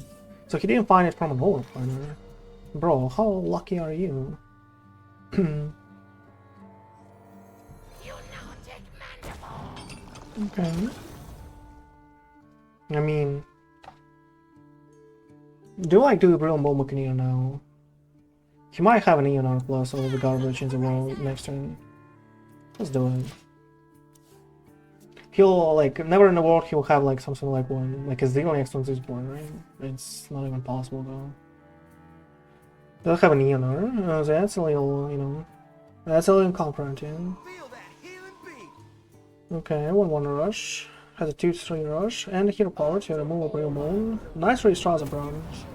So he didn't find it from an overplaner. Bro, how lucky are you? Okay. I mean, do I do Brilliant Bomb Buccaneer now? He might have an ENR plus all the garbage in the world next turn. Let's do it. He'll, like, never in the world he'll have, like, something like one, like a 0 next on this board, right? It's not even possible, though. They'll have an ENR, that's a little, you know, that's a little incomprehensive. Okay, 1/1 rush, has a 2/3 rush, and a hero power to remove a Brilliant Bomb. Nice Restraza bronze.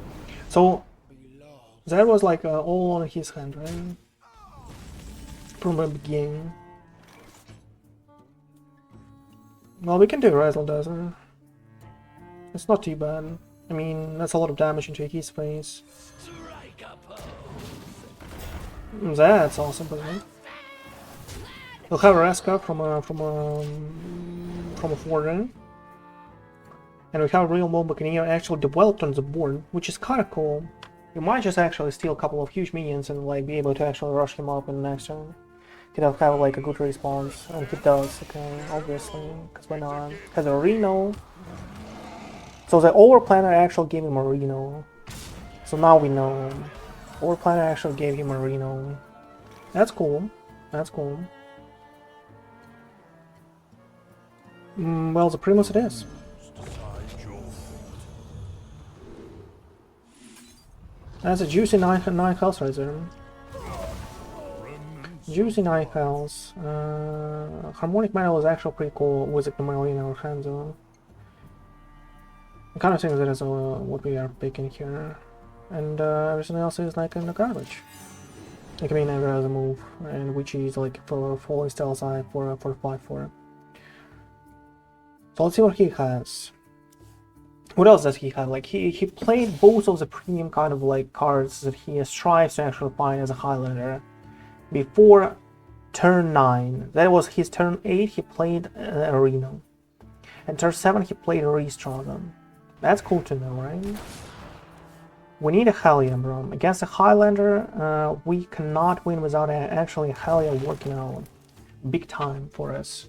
So, that was like all on his hand, right? From the beginning. Well, we can do Razzle Dazzle. It's not too bad. I mean, that's a lot of damage into his face. That's awesome, isn't it? We'll have a Raska from a Fortune. And we have a Real Bomb Buccaneer actually developed on the board, which is kind of cool. You might just actually steal a couple of huge minions and like be able to actually rush him up in the next turn. He'd have like a good response, and he does, okay, obviously, because why not? Has a Reno. So the overplanner actually gave him a Reno. So now we know. Overplanner actually gave him a Reno. That's cool. That's cool. Well, the Primus it is. That's a juicy 9 health right there. Juicy 9 health. Harmonic Metal is actually pretty cool with the Gamaliel in our hands. I kind of think that is what we are picking here. And everything else is like in the garbage. Like, I mean, every other move, and which is like for falling style side for 5/4. So let's see what he has. What else does he have? Like he played both of the premium kind of like cards that he strives to actually find as a Highlander before turn 9. That was his turn 8. He played Arena, and turn 7 he played Restraza. That's cool to know, right? We need a Hellion, bro. Against a Highlander, we cannot win without actually a Hellion working out big time for us.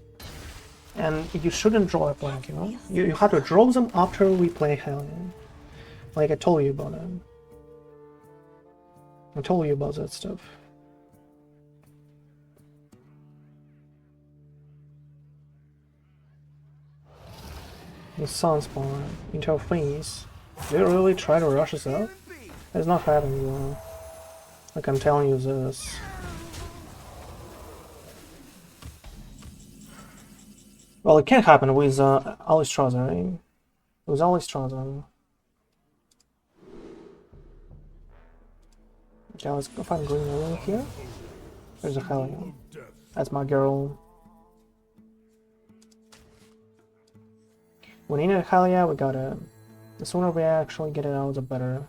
And you shouldn't draw a blank, you know? You have to draw them after we play Hellion. Like I told you about it. I told you about that stuff. The Sunspawn into our face. Did they really try to rush us out? It's not happening, bro. Like I'm telling you this. Well, it can't happen with Alistraza, right? With Alistraza. Okay, let's go find green over here. There's a Hellion. That's my girl. We need a Hellion, we gotta... The sooner we actually get it out, the better.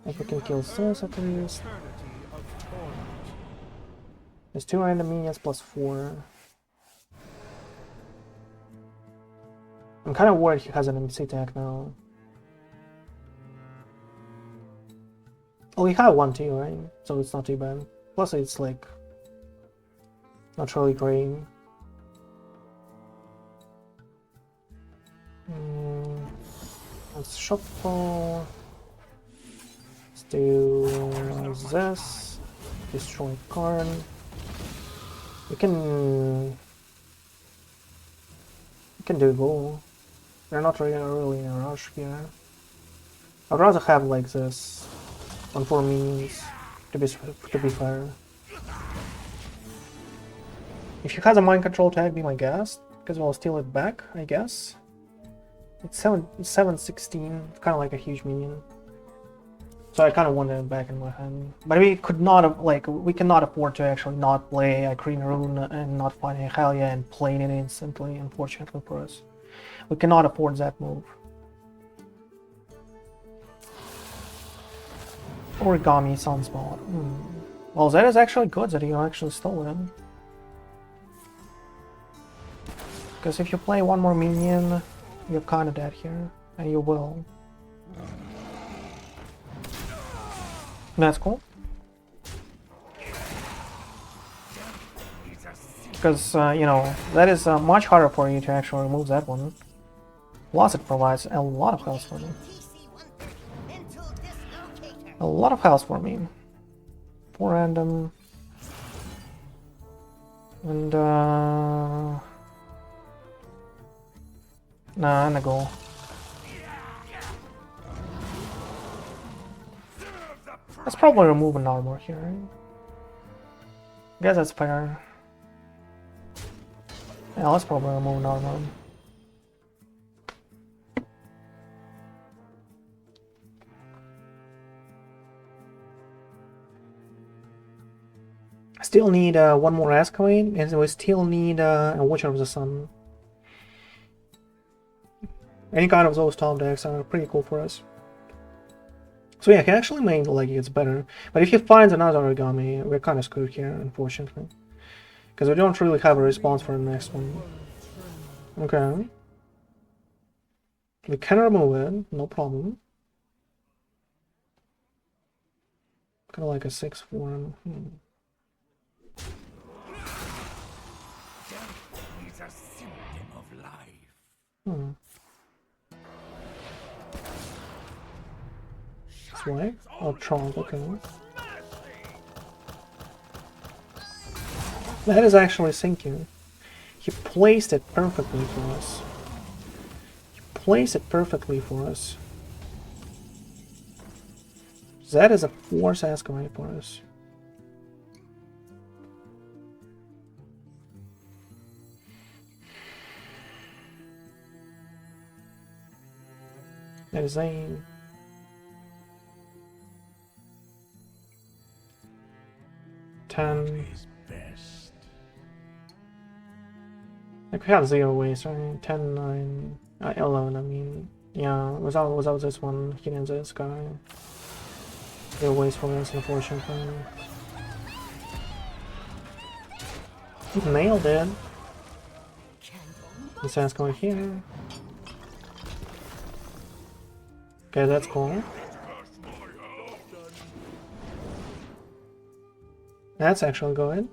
If we can kill this at least. There's 2 random minions plus 4. I'm kind of worried he has an NPC attack now. Oh, we have one too, right? So it's not too bad. Plus it's like... not really great. Let's shuffle. Let's do this. Destroy card. We can do both. We're not really in a rush here. I'd rather have like this on 4 minions to be fair. If he has a mind control tag, be my guest, because we'll steal it back, I guess. It's 716, kind of like a huge minion. So I kind of want it back in my hand. But we could not, we cannot afford to actually not play a Green Rune and not find a Helia and playing it instantly, unfortunately for us. We cannot afford that move. Origami Sunspot. Well, that is actually good that you actually stole it. Because if you play one more minion, you're kind of dead here, and you will. That's cool. Because, you know, that is much harder for you to actually remove that one. Plus it provides a lot of health for me. A lot of health for me. 4 random. And, nah, I'm gonna go. Let's probably remove an armor here, right? Guess that's fair. Yeah, let's probably remove an armor. Still need one more Escalade, and we still need a Watcher of the Sun. Any kind of those top decks are pretty cool for us. So yeah, he actually made like it's better. But if he finds another Origami, we're kind of screwed here, unfortunately. Because we don't really have a response for the next one. Okay. We can remove it, no problem. Kind of like a 6-4. It's a symptom of life. Swipe? Oh, Trunk, okay. That is actually sinking. He placed it perfectly for us. He placed it perfectly for us. That is a force escalate for us. That is a... Like we have 0 ways, right? 10, 9, 11, I mean. Yeah, without this one, hitting this guy. 0 ways for us, unfortunately. He nailed it. The sense going here. Okay, that's cool. That's actually good.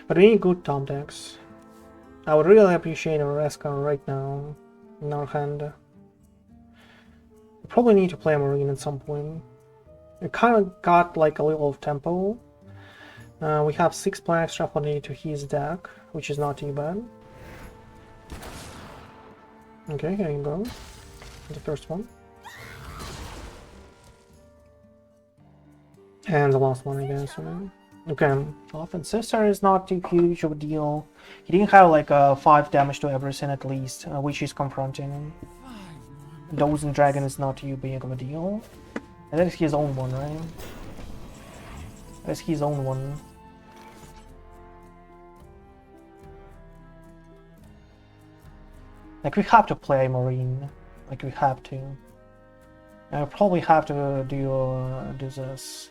But we need good top decks. I would really appreciate a Resca right now in our hand. We probably need to play a Marine at some point. We kind of got like a little of tempo. We have 6 plaques shuffled to his deck, which is not too bad. Okay, here you go. The first one. And the last one, I guess. Okay, Offense Sister is not too huge of a deal. He didn't have like 5 damage to everything at least, which is confronting him. 5 Dozen Dragon is not too big of a deal. And that is his own one, right? That's his own one. Like, we have to play Marine. Like, we have to. I probably have to do this.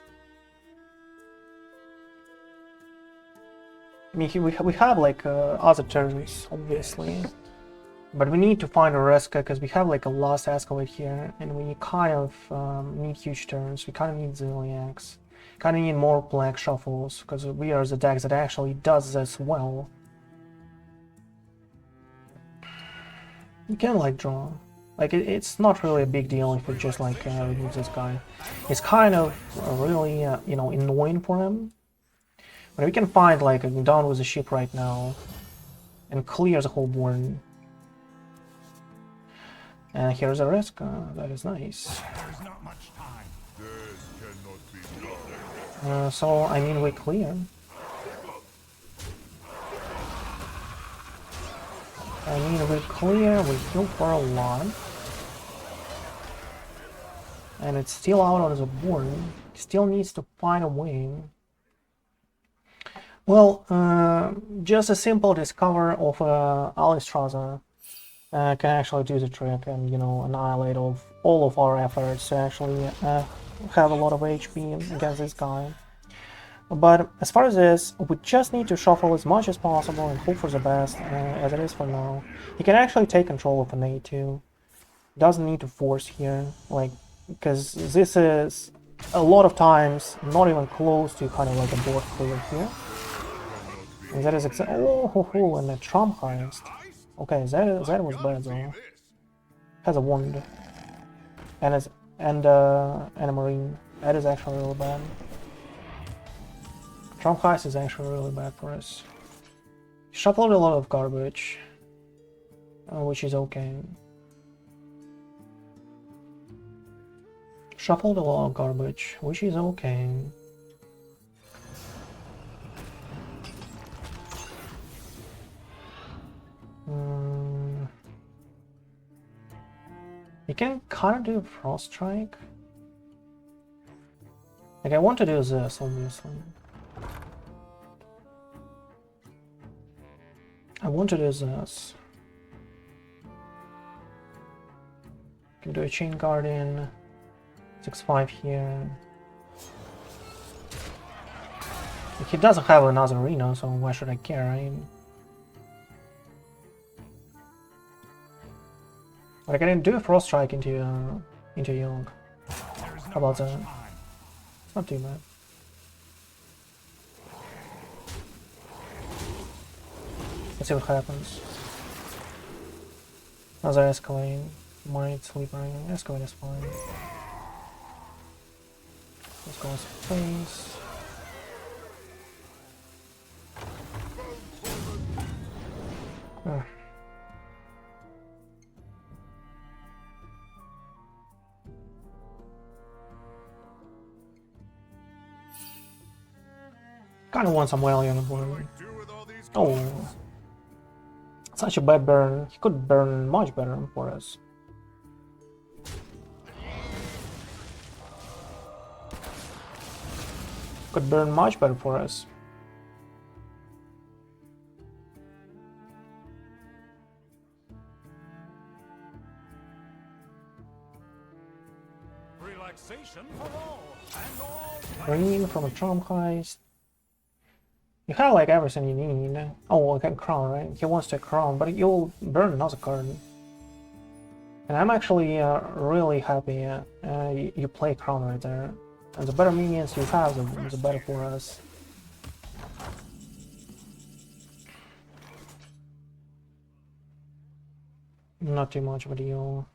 I mean, we have like other turns, obviously. But we need to find a Reska because we have like a Lost Escalade here, and we kind of need huge turns. We kind of need Zilliax. Kind of need more black shuffles because we are the deck that actually does this well. You can like draw. Like it's not really a big deal if we just like remove this guy. It's kind of really you know, annoying for him. But we can find like a down with a ship right now and clear the whole board. And here's a risk. That is nice. There's not much time. This cannot be done. So I mean we clear. I mean we clear. We heal for a lot. And it's still out on the board. Still needs to find a way. Well, just a simple discover of Alistraza can actually do the trick and, you know, annihilate all of our efforts to actually have a lot of HP against this guy. But as far as this, we just need to shuffle as much as possible and hope for the best, as it is for now. He can actually take control of an A2. Doesn't need to force here, like, because this is a lot of times not even close to kind of like a board clear here. And that is and a Trump highest. Okay, that was bad though. Has a wound. And a Marine. That is actually really bad. Trump heist is actually really bad for us. Shuffled a lot of garbage, which is okay. Shuffled a lot of garbage, which is okay. You can kind of do Frost Strike. Like, I want to do this, obviously. I want to do this. Can do a Chain Guardian. 6-5 here. He doesn't have another arena, so why should I care, right? But I can do a Frost Strike into Young. How about that? It's not too bad. Let's see what happens. Another Escalade. Might sleep right. Escalade is fine. Let's go with space. Kind of want some Whaley on the board. Oh, such a bad burn. He could burn much better for us. Could burn much better for us. Relaxation for all and all. Green from a Trump heist. You have like everything you need. Oh, okay, crown, right? He wants to crown, but you'll burn another card. And I'm actually really happy you play crown right there. And the better minions you have, the better for us. Not too much of a deal.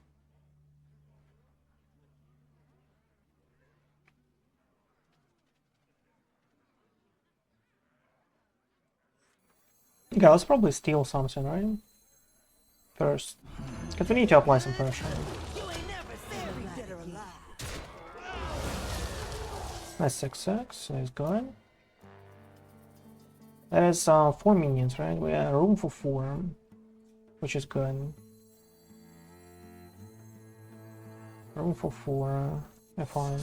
Okay, let's probably steal something, right? First. Because we need to apply some pressure. That's 6-6, that's good. That is 4 minions, right? We have room for 4, which is good. Room for 4. Fine.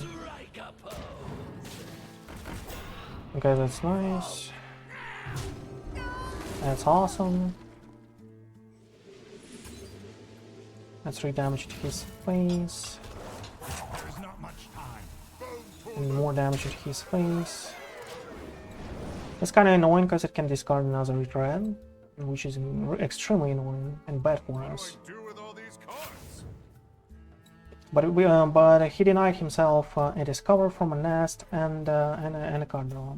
Okay, that's nice. That's awesome. That's 3 damage to his face. There's not much time. And more damage to his face. It's kind of annoying because it can discard another retread, which is extremely annoying and bad for us. What do I do with all these cards? But he denied himself a discover from a nest and a card draw.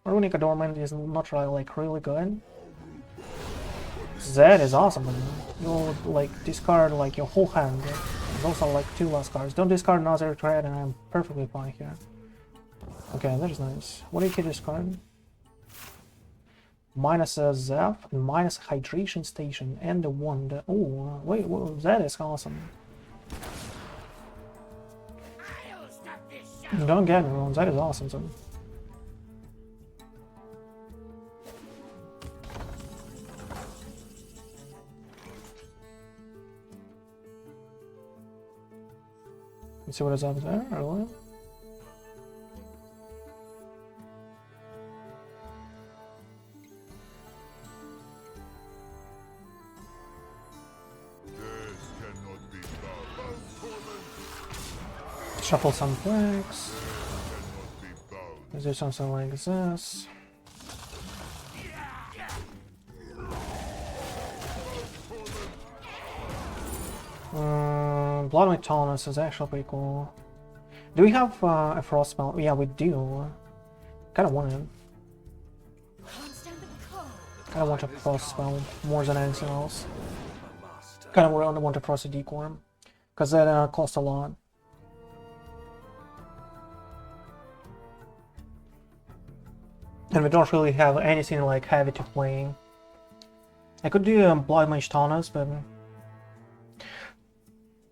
Runic Adornment is not really, like, really good. That is awesome. You'll like discard like your whole hand. Those are like 2 last cards. Don't discard another thread, and I'm perfectly fine here. Okay, that is nice. What did he discard? Minus a Zeph, and minus a Hydration Station, and a Wand. Oh, wait, that is awesome. Don't get me wrong, that is awesome. So. Let's see what is up there, earlier. Shuffle some flags. Let's do something like this. Blood Tolerance is actually pretty cool. Do we have a frost spell? Yeah, we do. Kinda want it. Kinda want a frost spell more than anything else. Kinda really want a frost decor, because that costs a lot. And we don't really have anything like heavy to play. I could do Blood Mage Taunus, but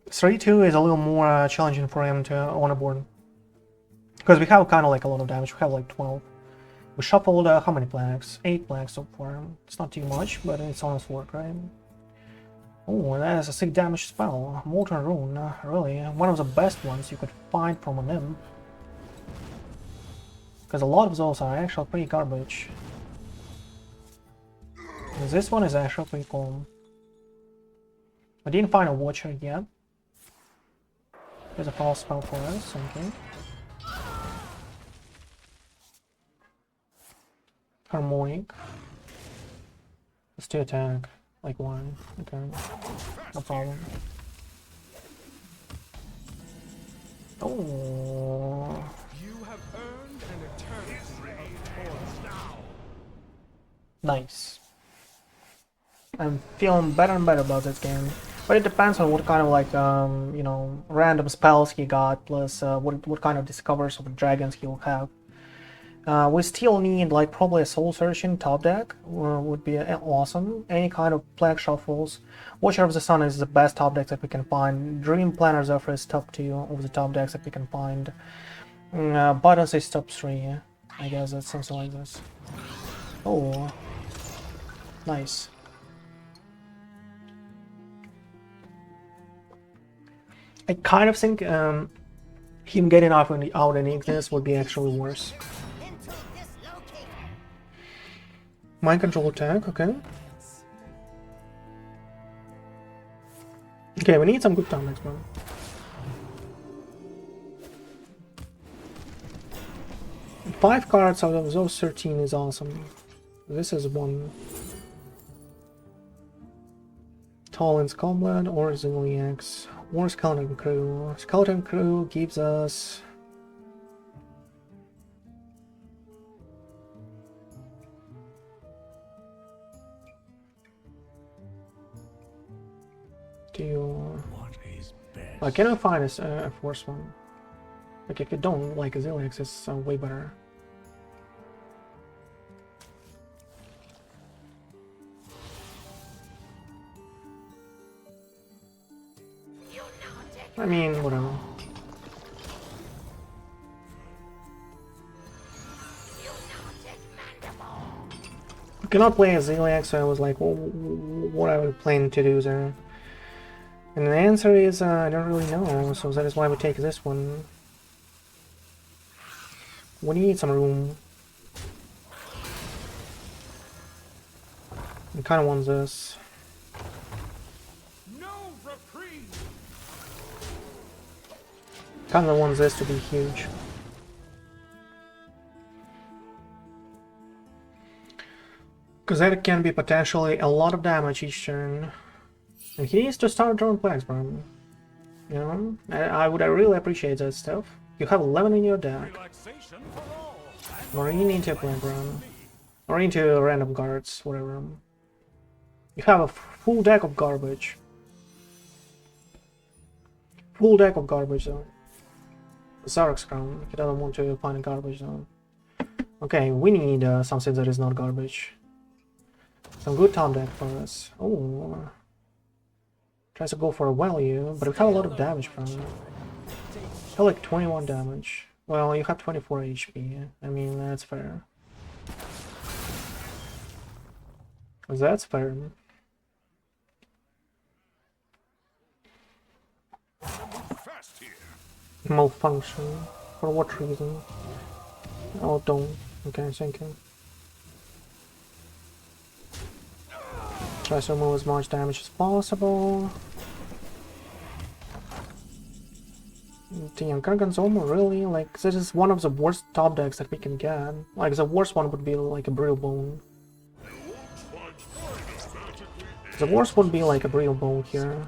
3-2 is a little more challenging for him to on a board. Because we have kind of like a lot of damage, we have like 12. We shuffled how many plagues? 8 plagues so far. It's not too much, but it's honest work, right? Oh, that is a 6 damage spell. Molten Rune, really. One of the best ones you could find from a nymph. Because a lot of those are actually pretty garbage. And this one is actually pretty cool. I didn't find a Watcher yet. There's a false spell for us, okay. Harmonic. Let's do attack. Like 1. Okay. No problem. Oh. You have earned an eternity of toil. Nice. I'm feeling better and better about this game. But it depends on what kind of like you know, random spells he got, plus what kind of discovers of dragons he will have. We still need like probably a soul searching top deck would be awesome. Any kind of plague shuffles. Watcher of the Sun is the best top deck that we can find. Dream Planner Zephyr is top 2 of the top decks that we can find. Buttons is top 3. I guess that's something like this. Oh, nice. I kind of think him getting out in Ignis would be actually worse. Mind control attack, okay. Okay, we need some good time next one. Five cards out of those 13 is awesome. This is one. Talon's Combat or Ziliax or Skeleton Crew. Skeleton Crew gives us like, can I find a force one? Like, if you don't like Ziliax, it's way better. I mean, whatever. I cannot play a Ziliax, so I was like, well, what are we planning to do there? And the answer is, I don't really know, so that is why we take this one. We need some room. We kind of want this. No reprieve. Kind of want this to be huge. Because that can be potentially a lot of damage each turn. And he needs to start drawing plagues, bro. You know? I would really appreciate that stuff. You have 11 in your deck. Relaxation for all. Marine into plague run. Or into random guards, whatever. You have a full deck of garbage. Full deck of garbage though. Zarek's Crown. He doesn't want to find a garbage zone. Okay, we need something that is not garbage. Some good top deck for us. Oh. Tries to go for a value, but we have a lot of damage from it. I have like 21 damage. Well, you have 24 HP. I mean, that's fair. That's fair. Fast here. Malfunction. For what reason? Oh, don't. Okay, thank you. Tries to remove as much damage as possible. Damn, Garganzoma, really? Like, this is one of the worst top decks that we can get. Like, the worst one would be like a Brittle Bone. The worst would be like a Brittle Bone here.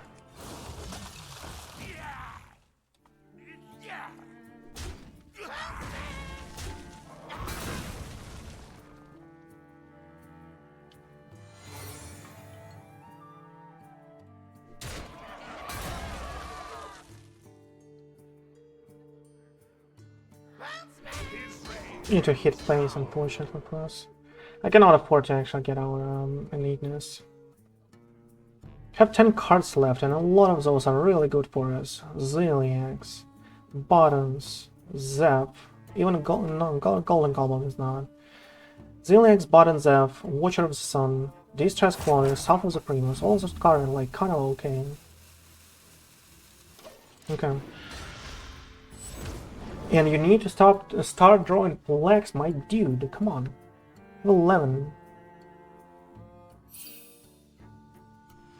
Need to hit plays, unfortunately for us. I cannot afford to actually get our eliteness. We have 10 cards left, and a lot of those are really good for us. Ziliax, Buttons, Zep, even Golden Goblin is not. Ziliax, Button, Zep, Watcher of the Sun, Distress Claw, South of the Primus, all those cards are like kind of okay. Okay. And you need to start drawing plagues, my dude. Come on. 11.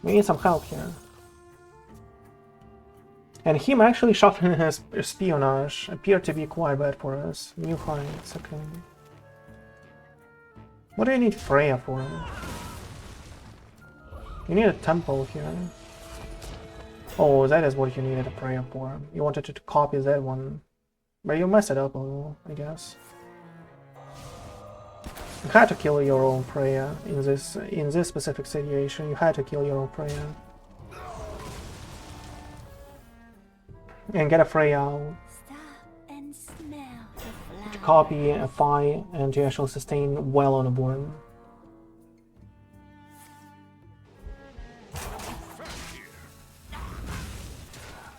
We need some help here. And him actually shuffling his espionage appeared to be quite bad for us. New heights, okay. What do you need Freya for? You need a temple here. Oh, that is what you needed a Freya for. You wanted to copy that one. But you messed it up a little, I guess. You had to kill your own Freya in this specific situation. You had to kill your own Freya. And get a Freya out. Stop and smell the To flower. copy a Phi and to actually sustain well on the board.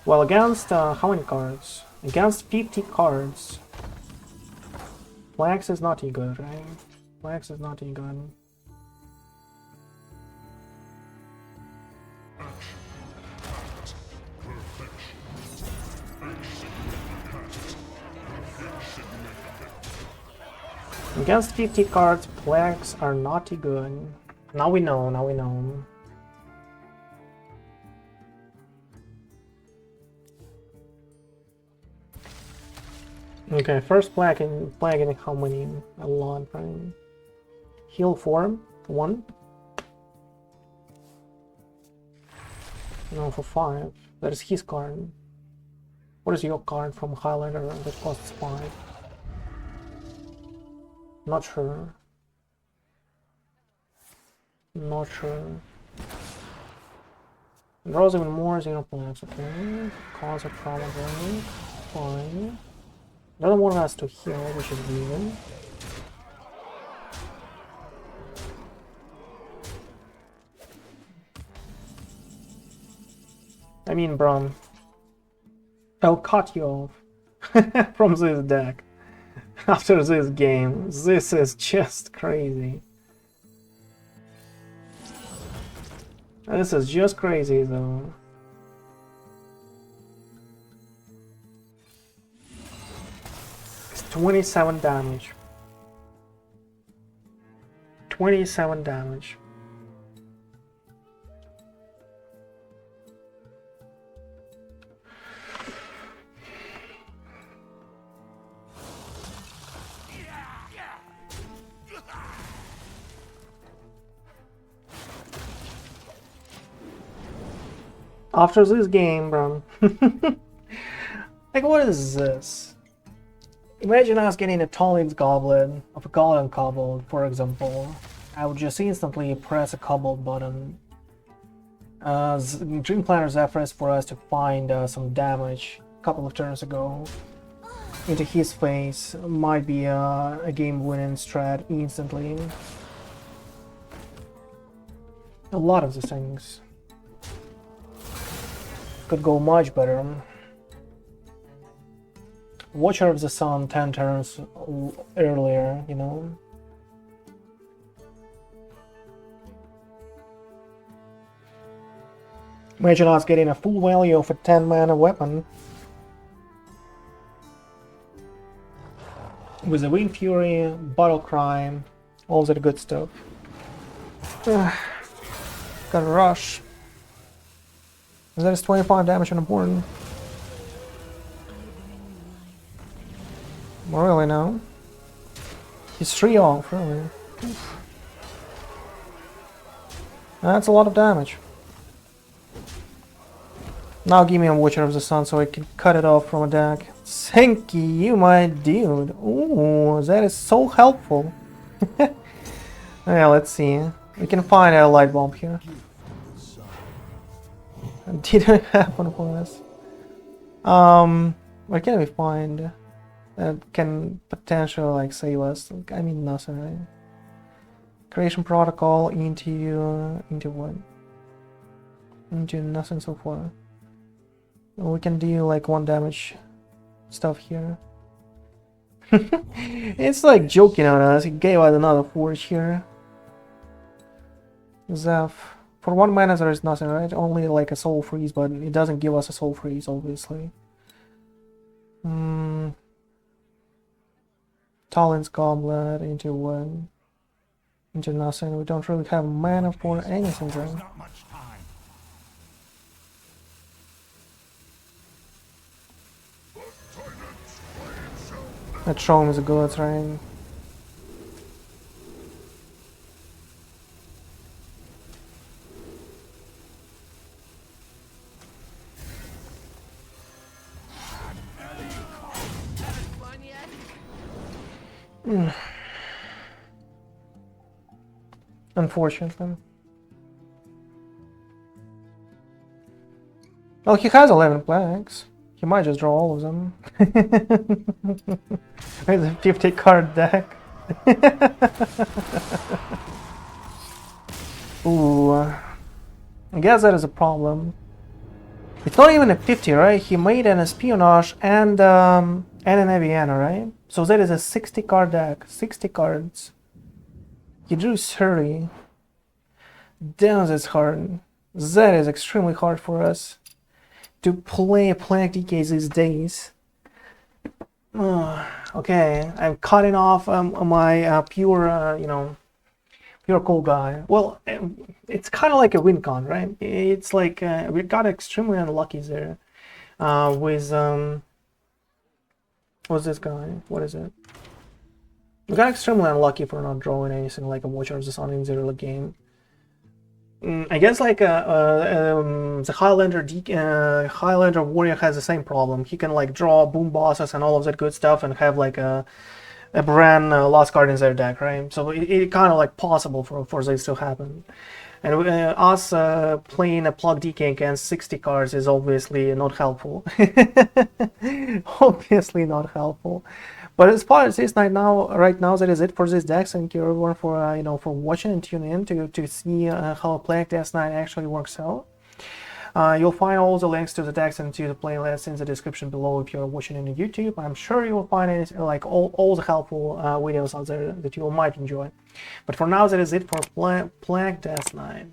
Well, against how many cards? Against 50 cards. Flax is not too good, right? Flax is not too good. Against 50 cards, plagues are not too good. Now we know, now we know. Okay, first plague in how many? A lot, right? Heal 4, 1. No, for 5. That is his card. What is your card from Highlander that costs 5? Not sure. Not sure. Draws even more 0 plagues, okay. Cause it probably. Fine. Doesn't want us to heal, which is weird. I mean, bro, I'll cut you off from this deck after this game. This is just crazy. This is just crazy, though. 27 damage. 27 damage. After this game, bro. Like, what is this? Imagine us getting a Tolin's Goblet of a Golden Kobold, for example. I would just instantly press a Kobold button. Dream Planner's efforts for us to find some damage a couple of turns ago into his face might be a game-winning strat instantly. A lot of these things could go much better. Watcher of the Sun 10 turns earlier, you know. Imagine us getting a full value of a 10 mana weapon with a Wind Fury, Battle Cry, all that good stuff. Gotta rush. That is 25 damage on the board. Really now? He's 3 off, really. That's a lot of damage. Now give me a Watcher of the Sun so I can cut it off from a deck. Thank you, my dude. Ooh, that is so helpful. Yeah, let's see. We can find a light bulb here. Didn't happen for us. What can we find that can potentially like save us? I mean, nothing, right? Creation protocol into what? Into nothing so far. We can do like 1 damage stuff here. It's like joking on us. He gave us another forge here. Zeph. For 1 mana there is nothing, right? Only like a soul freeze, but it doesn't give us a soul freeze, obviously. Tolin's Goblet into 1. Into nothing. We don't really have mana for anything there. Not much time. That Showing is a good, right? Unfortunately. Well, he has 11 plagues. He might just draw all of them. With a 50 card deck. Ooh. I guess that is a problem. It's not even a 50, right? He made an Espionage and an Aviana, right? So that is a 60 card deck. 60 cards. He drew 30. Damn, that's hard. That is extremely hard for us to play a Plague DK these days. Okay, I'm cutting off my pure, you know, pure cool guy. Well, it's kind of like a win con, right? It's like we got extremely unlucky there with what's this guy? What is it? We got extremely unlucky for not drawing anything like a Watcher of the Sun in the early game. I guess like the Highlander Warrior has the same problem. He can like draw boom bosses and all of that good stuff and have like a brand lost card in their deck, right? So it kind of like possible for this to happen. And us playing a plug DK against 60 cards is obviously not helpful. Obviously not helpful. But as far as this right now, that is it for this deck. Thank you everyone for you know, for watching and tuning in to see how a Plague Death Knight actually works out. You'll find all the links to the decks and to the playlist in the description below if you're watching on YouTube. I'm sure you will find it, like all the helpful videos out there that you might enjoy. But for now, that is it for Plague Death Knight.